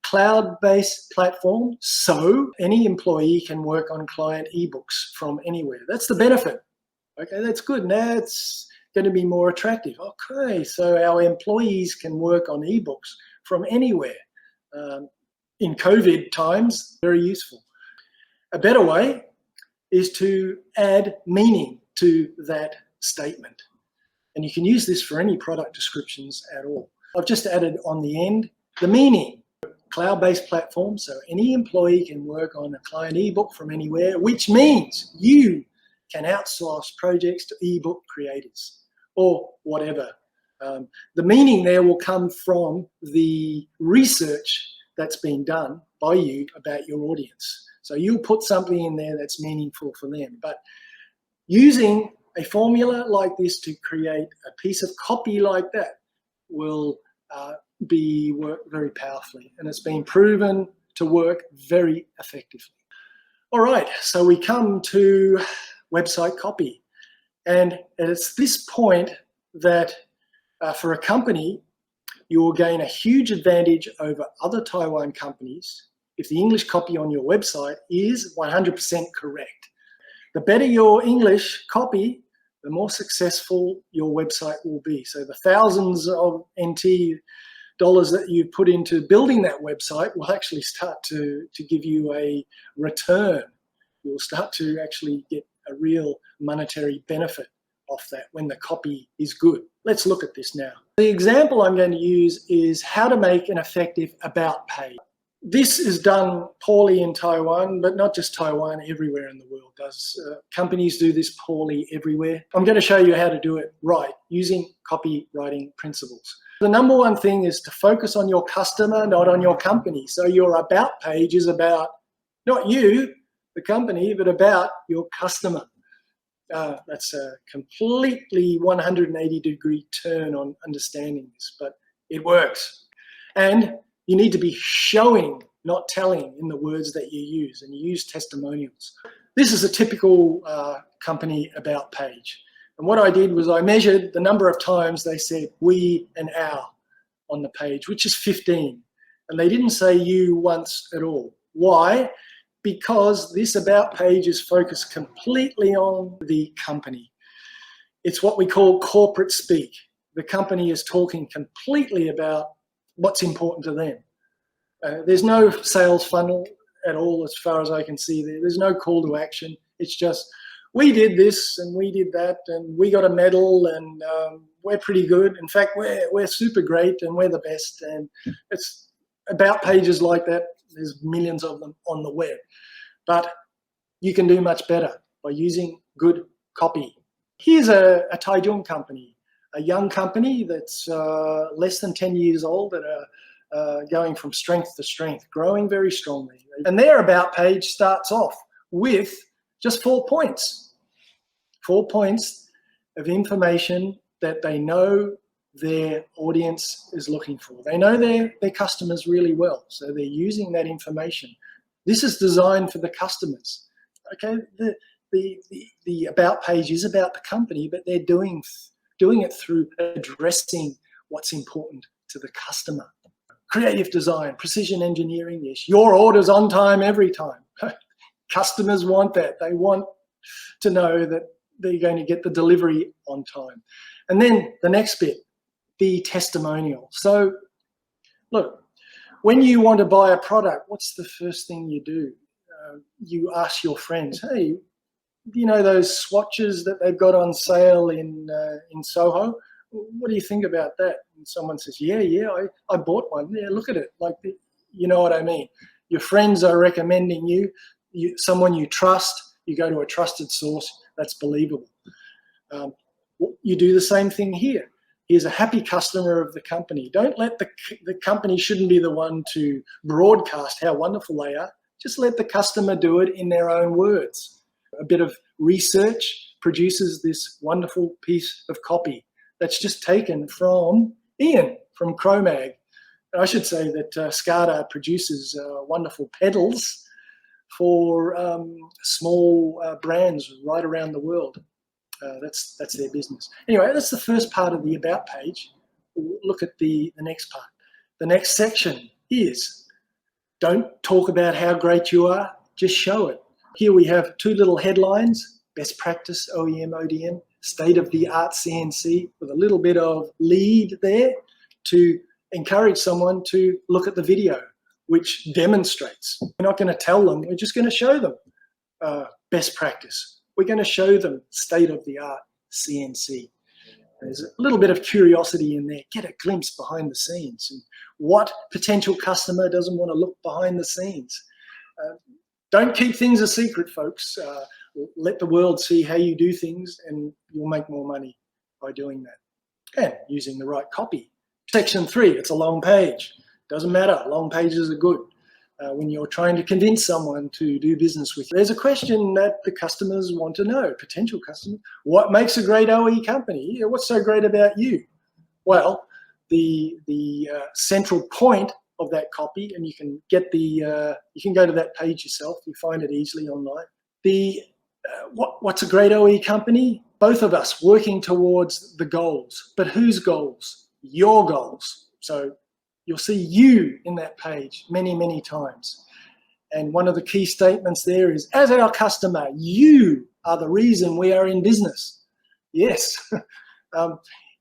Cloud-based platform, so any employee can work on client ebooks from anywhere. That's the benefit. Okay, that's good. Now it's going to be more attractive. Okay, so our employees can work on ebooks from anywhere. In COVID times, very useful. A better way is to add meaning to that statement. And you can use this for any product descriptions at all. I've just added on the end the meaning. Cloud-based platform, so any employee can work on a client ebook from anywhere, which means you can outsource projects to ebook creators or whatever. The meaning there will come from the research that's been done by you about your audience. So you'll put something in there that's meaningful for them. But using a formula like this to create a piece of copy like that will work very powerfully, and it's been proven to work very effectively. All right, so we come to website copy, and it's this point that for a company, you will gain a huge advantage over other Taiwan companies if the English copy on your website is 100% correct. The better your English copy, the more successful your website will be. So the thousands of NT dollars that you put into building that website will actually start to give you a return. You'll start to actually get a real monetary benefit off that when the copy is good. Let's look at this now. The example I'm going to use is how to make an effective about page. This is done poorly in Taiwan, but not just Taiwan, everywhere in the world does. Companies do this poorly everywhere. I'm going to show you how to do it right using copywriting principles. The number one thing is to focus on your customer, not on your company. So your about page is about not you, the company, but about your customer. That's a completely 180-degree turn on understanding this, but it works. And you need to be showing, not telling, in the words that you use, and you use testimonials. This is a typical company about page. And what I did was I measured the number of times they said we and our on the page, which is 15. And they didn't say you once at all. Why? Because this about page is focused completely on the company. It's what we call corporate speak. The company is talking completely about what's important to them. There's no sales funnel at all as far as I can see there. There's no call to action. It's just, we did this and we did that and we got a medal and we're pretty good. In fact, we're super great and we're the best. And it's about pages like that. There's millions of them on the web. But you can do much better by using good copy. Here's a Taichung company, a young company that's less than 10 years old that are going from strength to strength, growing very strongly. And their about page starts off with just 4 points. 4 points of information that they know their audience is looking for. They know their customers really well, so they're using that information. This is designed for the customers. Okay, the about page is about the company, but they're doing it through addressing what's important to the customer. Creative design, precision engineering, yes. Your order's on time every time. Customers want that. They want to know that they're going to get the delivery on time. And then the next bit, the testimonial. So look, when you want to buy a product, what's the first thing you do? You ask your friends, hey, do you know those swatches that they've got on sale in Soho? What do you think about that? And someone says, yeah, I bought one. Yeah, look at it. Like, you know what I mean? Your friends are recommending you, someone you trust, you go to a trusted source, that's believable. You do the same thing here. Here's a happy customer of the company. Don't let the company shouldn't be the one to broadcast how wonderful they are. Just let the customer do it in their own words. A bit of research produces this wonderful piece of copy that's just taken from Ian from Chromag. And I should say that SCADA produces wonderful pedals for small brands right around the world. That's their business. Anyway, that's the first part of the About page. We'll look at the next part. The next section is, don't talk about how great you are, just show it. Here we have two little headlines: best practice OEM ODM, state-of-the-art CNC, with a little bit of lead there to encourage someone to look at the video, which demonstrates. We're not going to tell them, we're just going to show them best practice. We're going to show them state-of-the-art CNC. There's a little bit of curiosity in there. Get a glimpse behind the scenes. And what potential customer doesn't want to look behind the scenes? Don't keep things a secret, folks. Let the world see how you do things, and you'll make more money by doing that. And using the right copy. Section 3, it's a long page. Doesn't matter, long pages are good. When you're trying to convince someone to do business with you. There's a question that the customers want to know, potential customers. What makes a great OE company? What's so great about you? Well, the central point of that copy, and you can get you can go to that page yourself. You find it easily online. What's a great OE company? Both of us working towards the goals. But whose goals? Your goals. So you'll see you in that page many, many times. And one of the key statements there is, as our customer, you are the reason we are in business. Yes,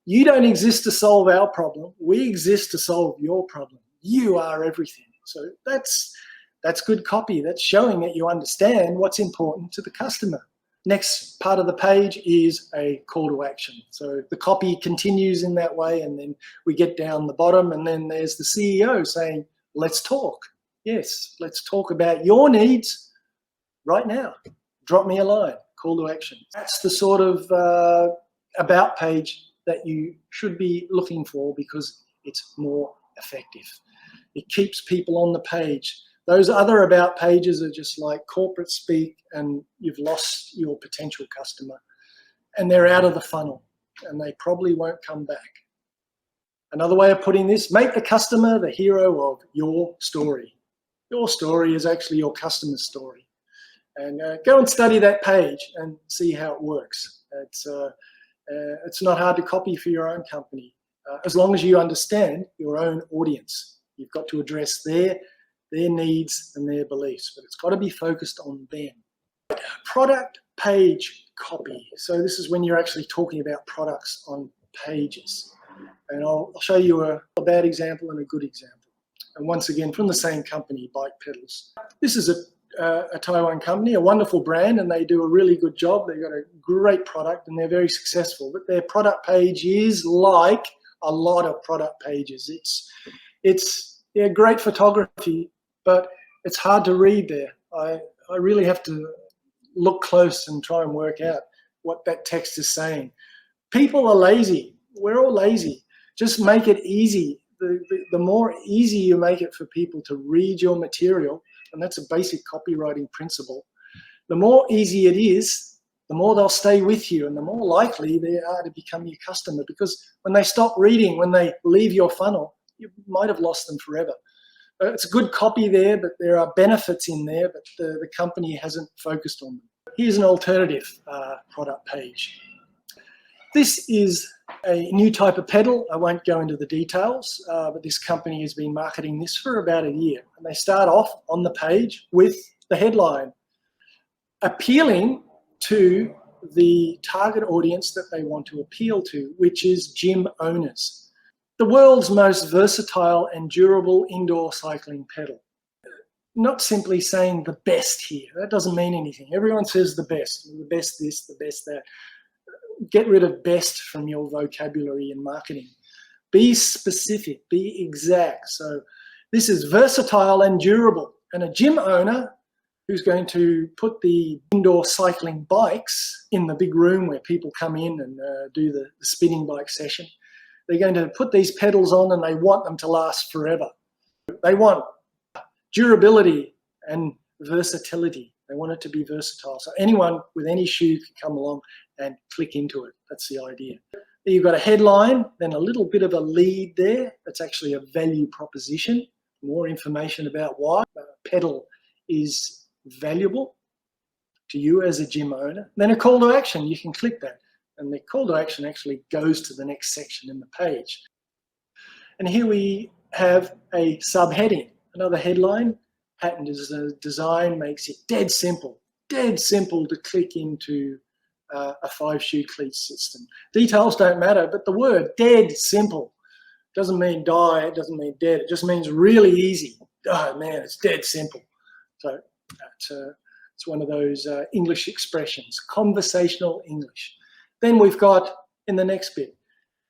you don't exist to solve our problem. We exist to solve your problem. You are everything. So that's good copy. That's showing that you understand what's important to the customer. Next part of the page is a call to action. So the copy continues in that way, and then we get down the bottom, and then there's the CEO saying, let's talk. Yes, let's talk about your needs right now. Drop me a line, call to action. That's the sort of about page that you should be looking for, because it's more effective. It keeps people on the page. Those other about pages are just like corporate speak, and you've lost your potential customer, and they're out of the funnel, and they probably won't come back. Another way of putting this, make the customer the hero of your story. Your story is actually your customer's story. And go and study that page and see how it works. It's not hard to copy for your own company, as long as you understand your own audience. You've got to address their needs and their beliefs, but it's got to be focused on them. Product page copy. So this is when you're actually talking about products on pages. And I'll show you a bad example and a good example. And once again, from the same company, Bike Pedals. This is a Taiwan company, a wonderful brand, and they do a really good job. They've got a great product and they're very successful, but their product page is like a lot of product pages. It's great photography, but it's hard to read there. I really have to look close and try and work out what that text is saying. People are lazy. We're all lazy. Just make it easy. The more easy you make it for people to read your material, and that's a basic copywriting principle, the more easy it is, the more they'll stay with you, and the more likely they are to become your customer, because when they stop reading, when they leave your funnel, you might have lost them forever. It's good copy there, but there are benefits in there, but the company hasn't focused on them. Here's an alternative product page. This is a new type of pedal. I won't go into the details, but this company has been marketing this for about a year. And they start off on the page with the headline, appealing to the target audience that they want to appeal to, which is gym owners. The world's most versatile and durable indoor cycling pedal. Not simply saying the best here. That doesn't mean anything. Everyone says the best this, the best that. Get rid of best from your vocabulary in marketing. Be specific, be exact. So this is versatile and durable. And a gym owner who's going to put the indoor cycling bikes in the big room where people come in and do the spinning bike session, they're going to put these pedals on and they want them to last forever. They want durability and versatility. They want it to be versatile. So anyone with any shoe can come along and click into it. That's the idea. You've got a headline, then a little bit of a lead there. That's actually a value proposition. More information about why a pedal is valuable to you as a gym owner. Then a call to action, you can click that. And the call to action actually goes to the next section in the page. And here we have a subheading, another headline. Pattern design makes it dead simple to click into a 5-shoe cleat system. Details don't matter, but the word dead simple doesn't mean die, it doesn't mean dead, it just means really easy. Oh man, it's dead simple. So it's one of those English expressions, conversational English. Then we've got, in the next bit,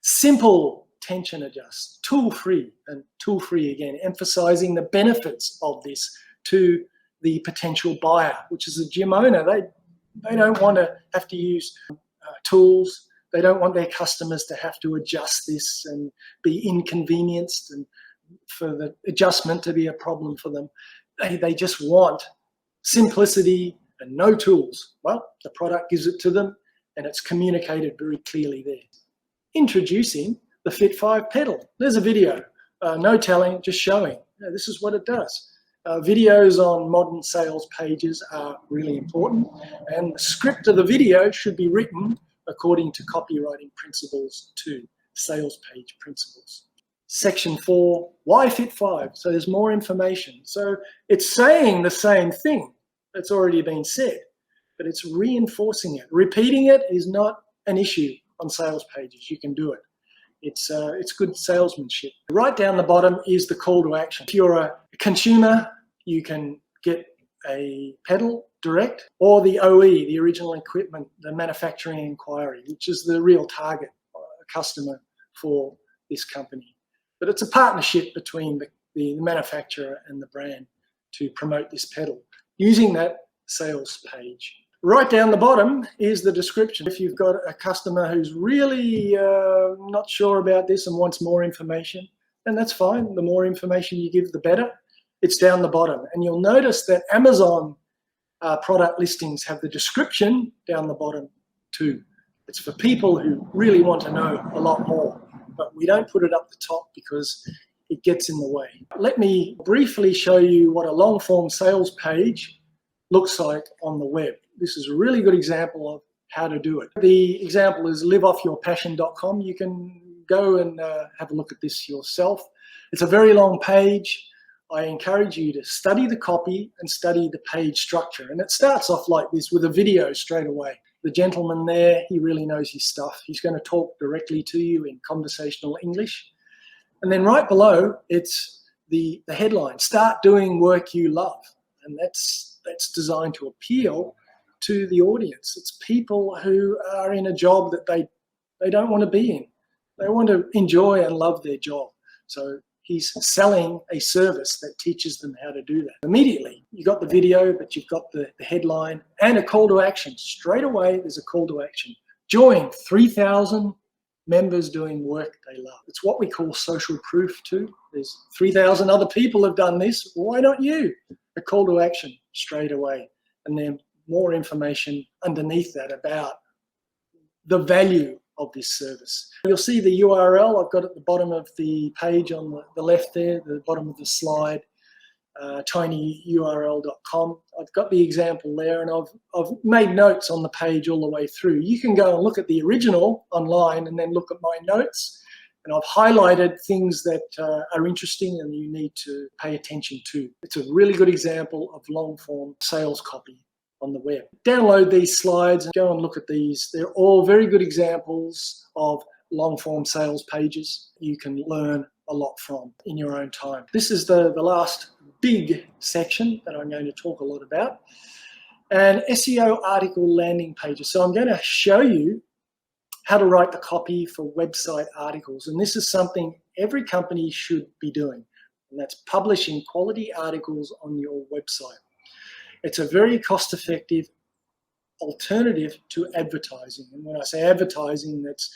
simple tension adjust, tool-free, and tool-free again, emphasizing the benefits of this to the potential buyer, which is a gym owner. They don't want to have to use tools. They don't want their customers to have to adjust this and be inconvenienced and for the adjustment to be a problem for them. They just want simplicity and no tools. Well, the product gives it to them and it's communicated very clearly there. Introducing the Fit 5 pedal. There's a video, no telling, just showing. This is what it does. Videos on modern sales pages are really important, and the script of the video should be written according to copywriting principles too, sales page principles. Section 4, why Fit 5? So there's more information. So it's saying the same thing that's already been said, but it's reinforcing it. Repeating it is not an issue on sales pages. You can do it. It's good salesmanship. Right down the bottom is the call to action. If you're a consumer, you can get a pedal direct, or the OE, the original equipment, the manufacturing inquiry, which is the real target customer for this company. But it's a partnership between the manufacturer and the brand to promote this pedal using that sales page. Right down the bottom is the description. If you've got a customer who's really not sure about this and wants more information, then that's fine. The more information you give, the better. It's down the bottom. And you'll notice that Amazon product listings have the description down the bottom too. It's for people who really want to know a lot more, but we don't put it up the top because it gets in the way. Let me briefly show you what a long form sales page looks like on the web. This is a really good example of how to do it. The example is liveoffyourpassion.com. You can go and have a look at this yourself. It's a very long page. I encourage you to study the copy and study the page structure. And it starts off like this with a video straight away. The gentleman there, he really knows his stuff. He's going to talk directly to you in conversational English. And then right below, it's the headline, start doing work you love. And that's designed to appeal to the audience. It's people who are in a job that they don't want to be in. They want to enjoy and love their job. So he's selling a service that teaches them how to do that. Immediately, you got the video, but you've got the headline and a call to action. Straight away, there's a call to action. Join 3,000 members doing work they love. It's what we call social proof too. There's 3,000 other people have done this. Why not you? A call to action straight away. And then more information underneath that about the value of this service. You'll see the URL I've got at the bottom of the page on the left there, the bottom of the slide, tinyurl.com. I've got the example there, and I've made notes on the page all the way through. You can go and look at the original online and then look at my notes, and I've highlighted things that are interesting and you need to pay attention to. It's a really good example of long-form sales copy on the web. Download these slides and go and look at these. They're all very good examples of long-form sales pages you can learn a lot from in your own time. This is the last big section that I'm going to talk a lot about, and SEO article landing pages. So I'm going to show you how to write the copy for website articles, and this is something every company should be doing, and that's publishing quality articles on your website. It's a very cost-effective alternative to advertising. And when I say advertising, that's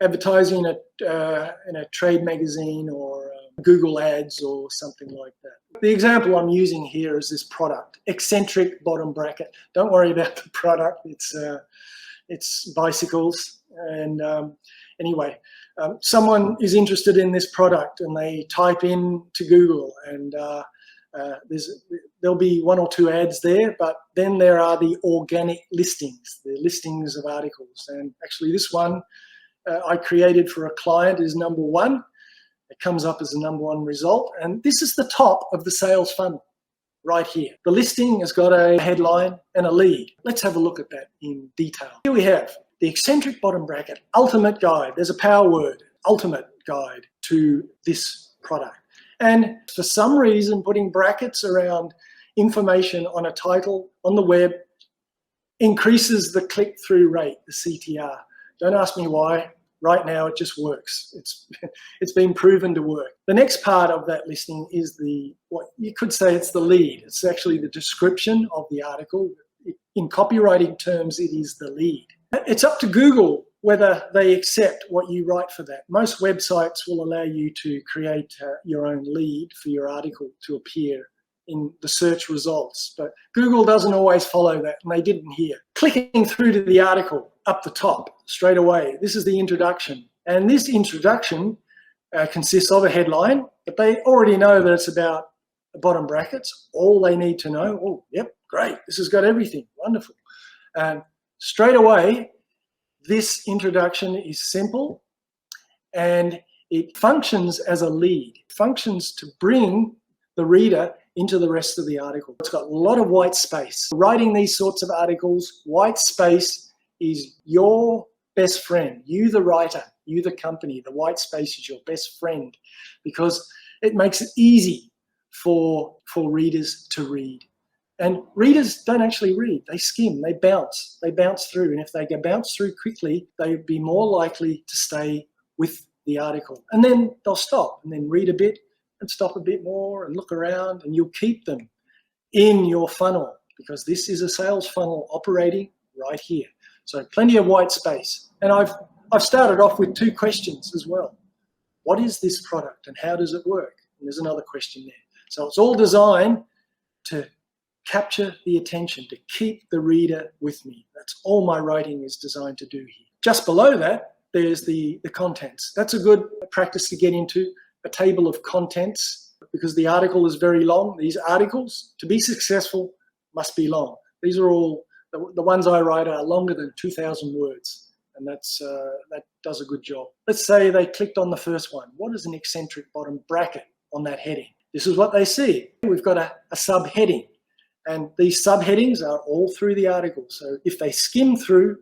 advertising in a trade magazine or Google ads or something like that. The example I'm using here is this product, eccentric bottom bracket. Don't worry about the product. It's bicycles, and Anyway, someone is interested in this product and they type in to Google, and there'll be 1 or 2 ads there, but then there are the organic listings, the listings of articles. And actually this one I created for a client is number 1. It comes up as the number 1 result. And this is the top of the sales funnel right here. The listing has got a headline and a lead. Let's have a look at that in detail. Here we have the eccentric bottom bracket, ultimate guide. There's a power word, ultimate guide to this product. And for some reason, putting brackets around information on a title on the web increases the click-through rate, the CTR. Don't ask me why. Right now, it just works. It's been proven to work. The next part of that listing is what you could say it's the lead. It's actually the description of the article. In copywriting terms, it is the lead. It's up to Google whether they accept what you write for that. Most websites will allow you to create your own lead for your article to appear in the search results, but Google doesn't always follow that, and they didn't here. Clicking through to the article up the top straight away, this is the introduction, and this introduction consists of a headline, but they already know that it's about the bottom brackets. All they need to know, oh, yep, great, this has got everything, wonderful. Straight away, this introduction is simple and it functions as a lead. It functions to bring the reader into the rest of the article. It's got a lot of white space. Writing these sorts of articles, white space is your best friend. You, the writer, you, the company, the white space is your best friend because it makes it easy for readers to read. And readers don't actually read, they skim, they bounce through. And if they go bounce through quickly, they'd be more likely to stay with the article. And then they'll stop and then read a bit and stop a bit more and look around, and you'll keep them in your funnel because this is a sales funnel operating right here. So plenty of white space. And I've started off with 2 questions as well. What is this product and how does it work? And there's another question there. So it's all designed to capture the attention, to keep the reader with me. That's all my writing is designed to do here. Just below that, there's the contents. That's a good practice to get into, a table of contents, because the article is very long. These articles, to be successful, must be long. These are all, the ones I write are longer than 2,000 words, and that does a good job. Let's say they clicked on the first one. What is an eccentric bottom bracket on that heading? This is what they see. We've got a subheading. And these subheadings are all through the article. So if they skim through,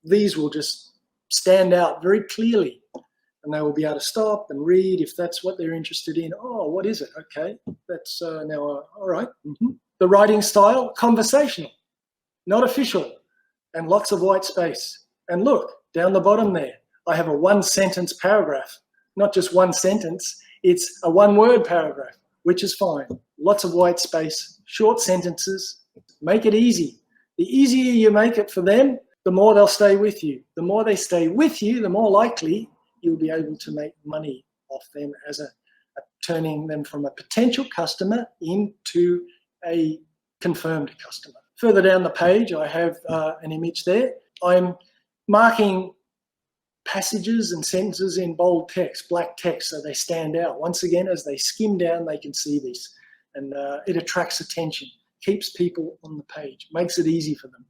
these will just stand out very clearly. And they will be able to stop and read if that's what they're interested in. Oh, what is it? Okay, that's now, all right. The writing style, conversational, not official, and lots of white space. And look, down the bottom there, I have a 1-sentence paragraph. Not just one sentence, it's a 1-word paragraph, which is fine. Lots of white space, short sentences, make it easy. The easier you make it for them, the more they'll stay with you. The more they stay with you, the more likely you'll be able to make money off them as turning them from a potential customer into a confirmed customer. Further down the page, I have an image there. I'm marking passages and sentences in bold text, black text, so they stand out. Once again, as they skim down, they can see this. And it attracts attention, keeps people on the page, makes it easy for them.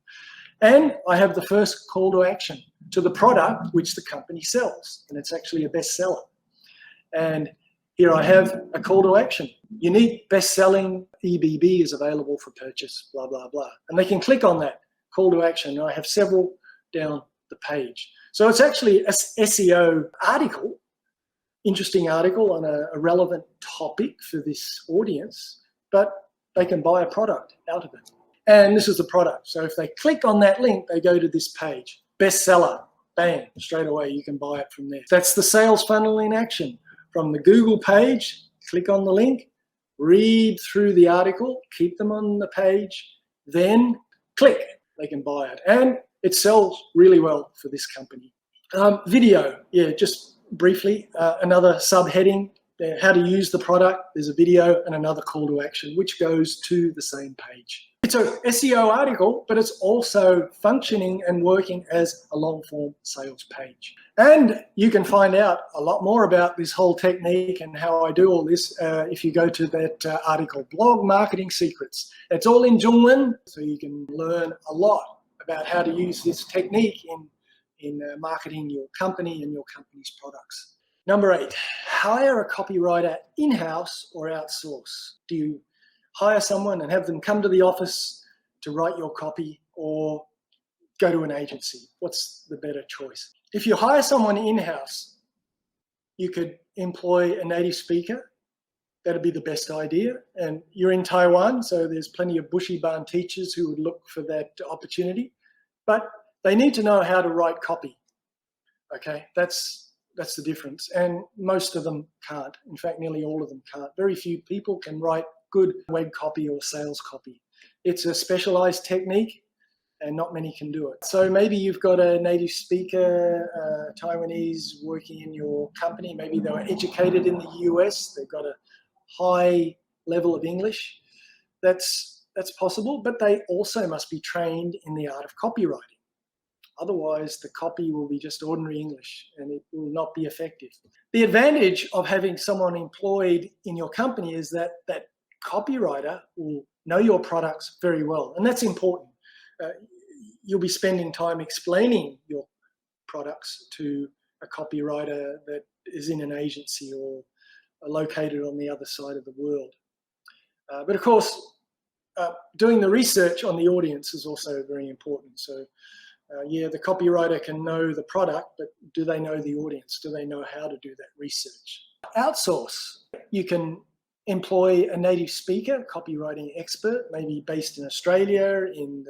And I have the first call to action to the product which the company sells, and it's actually a bestseller. And here I have a call to action. Unique best-selling EBB is available for purchase, blah, blah, blah. And they can click on that call to action. And I have several down the page. So it's actually a SEO article, interesting article on a relevant topic for this audience, but they can buy a product out of it. And this is the product. So if they click on that link, they go to this page. Bestseller, bang, straight away you can buy it from there. That's the sales funnel in action. From the Google page, click on the link, read through the article, keep them on the page, then click, they can buy it. And it sells really well for this company. Video, yeah, just briefly, another subheading, how to use the product. There's a video and another call to action, which goes to the same page. It's a SEO article, but it's also functioning and working as a long-form sales page. And you can find out a lot more about this whole technique and how I do all this if you go to that article, Blog Marketing Secrets. It's all in Zhongwen, so you can learn a lot about how to use this technique in marketing your company and your company's products. Number 8, hire a copywriter in-house or outsource. Do you hire someone and have them come to the office to write your copy, or go to an agency? What's the better choice? If you hire someone in-house, you could employ a native speaker. That'd be the best idea. And you're in Taiwan, so there's plenty of Bushiban teachers who would look for that opportunity. But they need to know how to write copy. Okay, that's the difference. And most of them can't. In fact, nearly all of them can't. Very few people can write good web copy or sales copy. It's a specialized technique and not many can do it. So maybe you've got a native speaker, Taiwanese, working in your company. Maybe they were educated in the US. They've got a high level of English. That's possible, but they also must be trained in the art of copywriting. Otherwise, the copy will be just ordinary English and it will not be effective. The advantage of having someone employed in your company is that that copywriter will know your products very well, and that's important. You'll be spending time explaining your products to a copywriter that is in an agency or located on the other side of the world. But of course, doing the research on the audience is also very important. So yeah, the copywriter can know the product, but do they know the audience? Do they know how to do that research? Outsource. You can employ a native speaker, copywriting expert, maybe based in Australia, in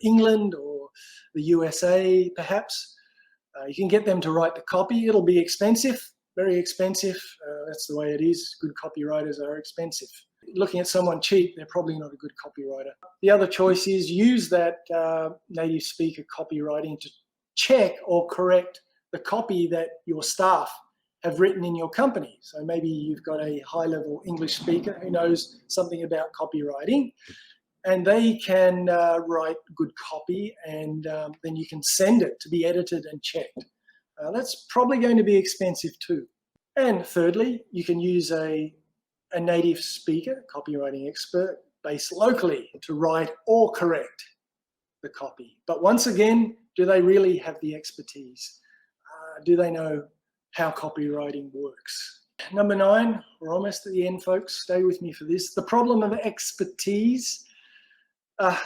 England, or the USA, perhaps. You can get them to write the copy. It'll be expensive, very expensive. That's the way it is. Good copywriters are expensive. Looking at someone cheap, they're probably not a good copywriter. The other choice is use that native speaker copywriting to check or correct the copy that your staff have written in your company. So maybe you've got a high-level English speaker who knows something about copywriting, and they can write good copy, and then you can send it to be edited and checked. That's probably going to be expensive too. And thirdly, you can use a native speaker, copywriting expert, based locally to write or correct the copy. But once again, do they really have the expertise? Do they know how copywriting works? Number 9, we're almost at the end, folks. Stay with me for this. The problem of expertise.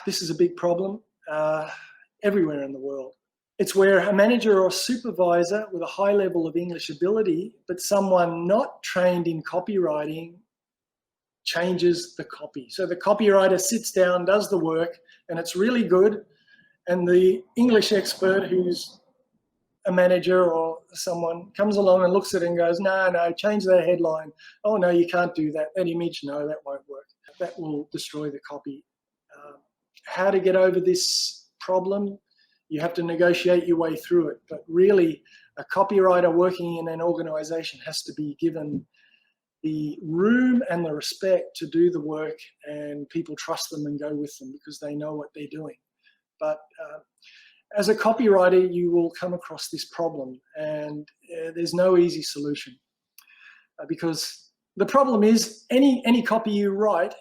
This is a big problem everywhere in the world. It's where a manager or supervisor with a high level of English ability, but someone not trained in copywriting, changes the copy. So the copywriter sits down, does the work, and it's really good. And the English expert, who's a manager or someone, comes along and looks at it and goes, no, change that headline. Oh, no, you can't do that. That image, no, that won't work. That will destroy the copy. How to get over this problem? You have to negotiate your way through it. But really, a copywriter working in an organization has to be given the room and the respect to do the work, and people trust them and go with them because they know what they're doing. But as a copywriter, you will come across this problem, and there's no easy solution because the problem is any copy you write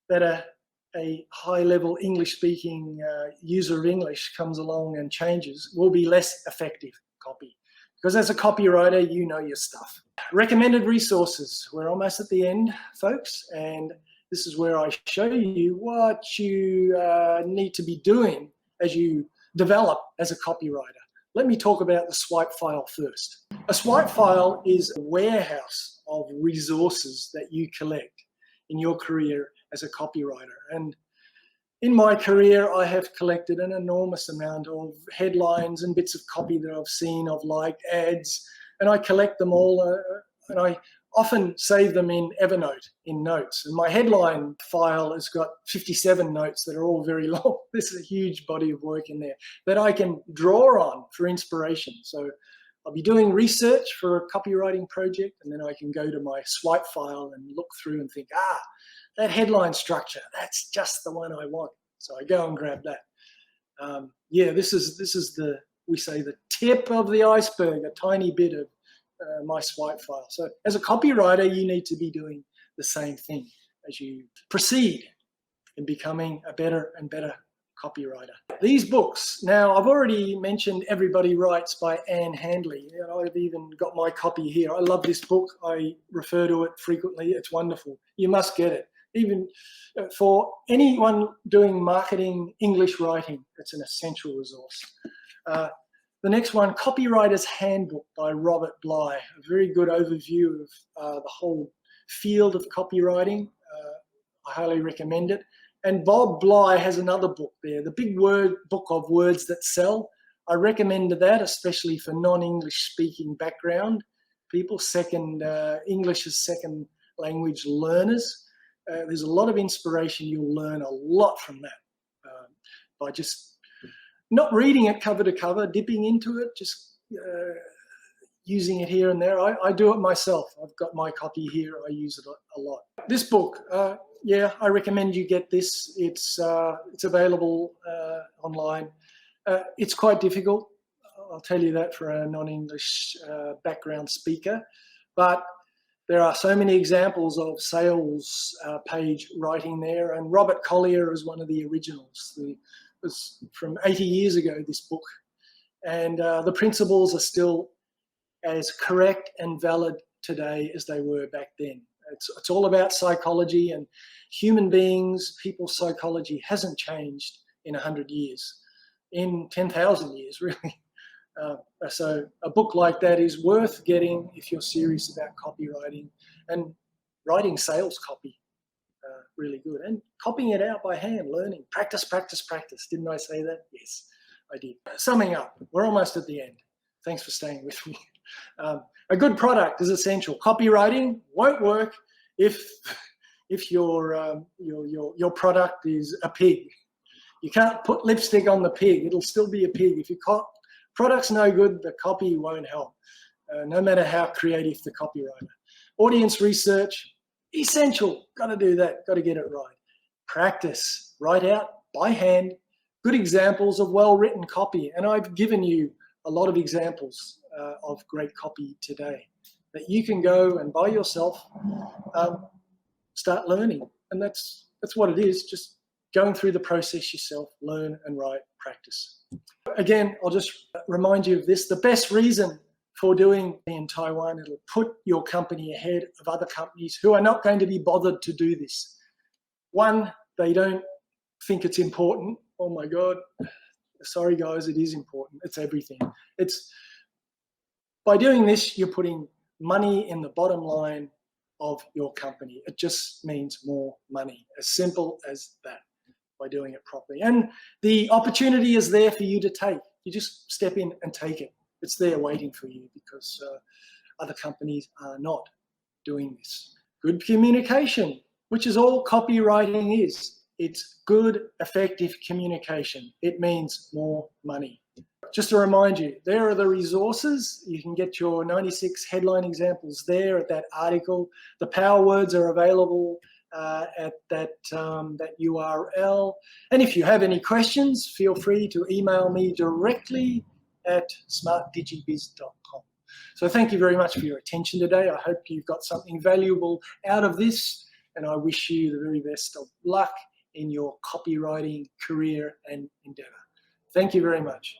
that a high-level English-speaking user of English comes along and changes will be less effective copy. Because as a copywriter, you know your stuff. Recommended resources. We're almost at the end, folks, and this is where I show you what you need to be doing as you develop as a copywriter. Let me talk about the swipe file first. A swipe file is a warehouse of resources that you collect in your career as a copywriter. And in my career, I have collected an enormous amount of headlines and bits of copy that I've seen, of liked ads, and I collect them all, and I often save them in Evernote, in notes. And my headline file has got 57 notes that are all very long. This is a huge body of work in there that I can draw on for inspiration. So I'll be doing research for a copywriting project, and then I can go to my swipe file and look through and think, that headline structure, that's just the one I want. So I go and grab that. Yeah, this is the, we say, the tip of the iceberg, a tiny bit of my swipe file. So as a copywriter, you need to be doing the same thing as you proceed in becoming a better and better copywriter. These books, now I've already mentioned Everybody Writes by Anne Handley. You know, I've even got my copy here. I love this book. I refer to it frequently. It's wonderful. You must get it. Even for anyone doing marketing English writing, it's an essential resource. The next one, Copywriter's Handbook by Robert Bly. A very good overview of the whole field of copywriting. I highly recommend it. And Bob Bly has another book there, The Big Book of Words That Sell. I recommend that, especially for non-English speaking background people, English as second language learners. There's a lot of inspiration. You'll learn a lot from that by just not reading it cover to cover, dipping into it, just using it here and there. I do it myself. I've got my copy here. I use it a lot. This book, yeah, I recommend you get this. It's available online. It's quite difficult. I'll tell you that for a non-English background speaker. But there are so many examples of sales page writing there. And Robert Collier is one of the originals. It was from 80 years ago, this book. And the principles are still as correct and valid today as they were back then. It's all about psychology, and human beings, people's psychology hasn't changed in 100 years, in 10,000 years, really. So a book like that is worth getting if you're serious about copywriting and writing sales copy. Really good. And copying it out by hand, learning. Practice, practice, practice. Didn't I say that? Yes, I did. Summing up, we're almost at the end. Thanks for staying with me. A good product is essential. Copywriting won't work if your product is a pig. You can't put lipstick on the pig. It'll still be a pig. If your product's no good, the copy won't help, no matter how creative the copywriter. Audience research, essential. Got to do that. Got to get it right. Practice. Write out by hand. Good examples of well-written copy. And I've given you a lot of examples of great copy today that you can go and by yourself start learning. And that's what it is, just going through the process yourself, learn and write, practice. Again, I'll just remind you of this. The best reason for doing in Taiwan, it'll put your company ahead of other companies who are not going to be bothered to do this. One, they don't think it's important. Oh my God. Sorry guys, it is important. It's everything. By doing this, you're putting money in the bottom line of your company. It just means more money. As simple as that, by doing it properly. And the opportunity is there for you to take. You just step in and take it. It's there waiting for you because other companies are not doing this. Good communication, which is all copywriting is. It's good, effective communication. It means more money. Just to remind you, there are the resources. You can get your 96 headline examples there at that article. The power words are available at that URL. And if you have any questions, feel free to email me directly at smartdigibiz.com. So thank you very much for your attention today. I hope you've got something valuable out of this, and I wish you the very best of luck in your copywriting career and endeavor. Thank you very much.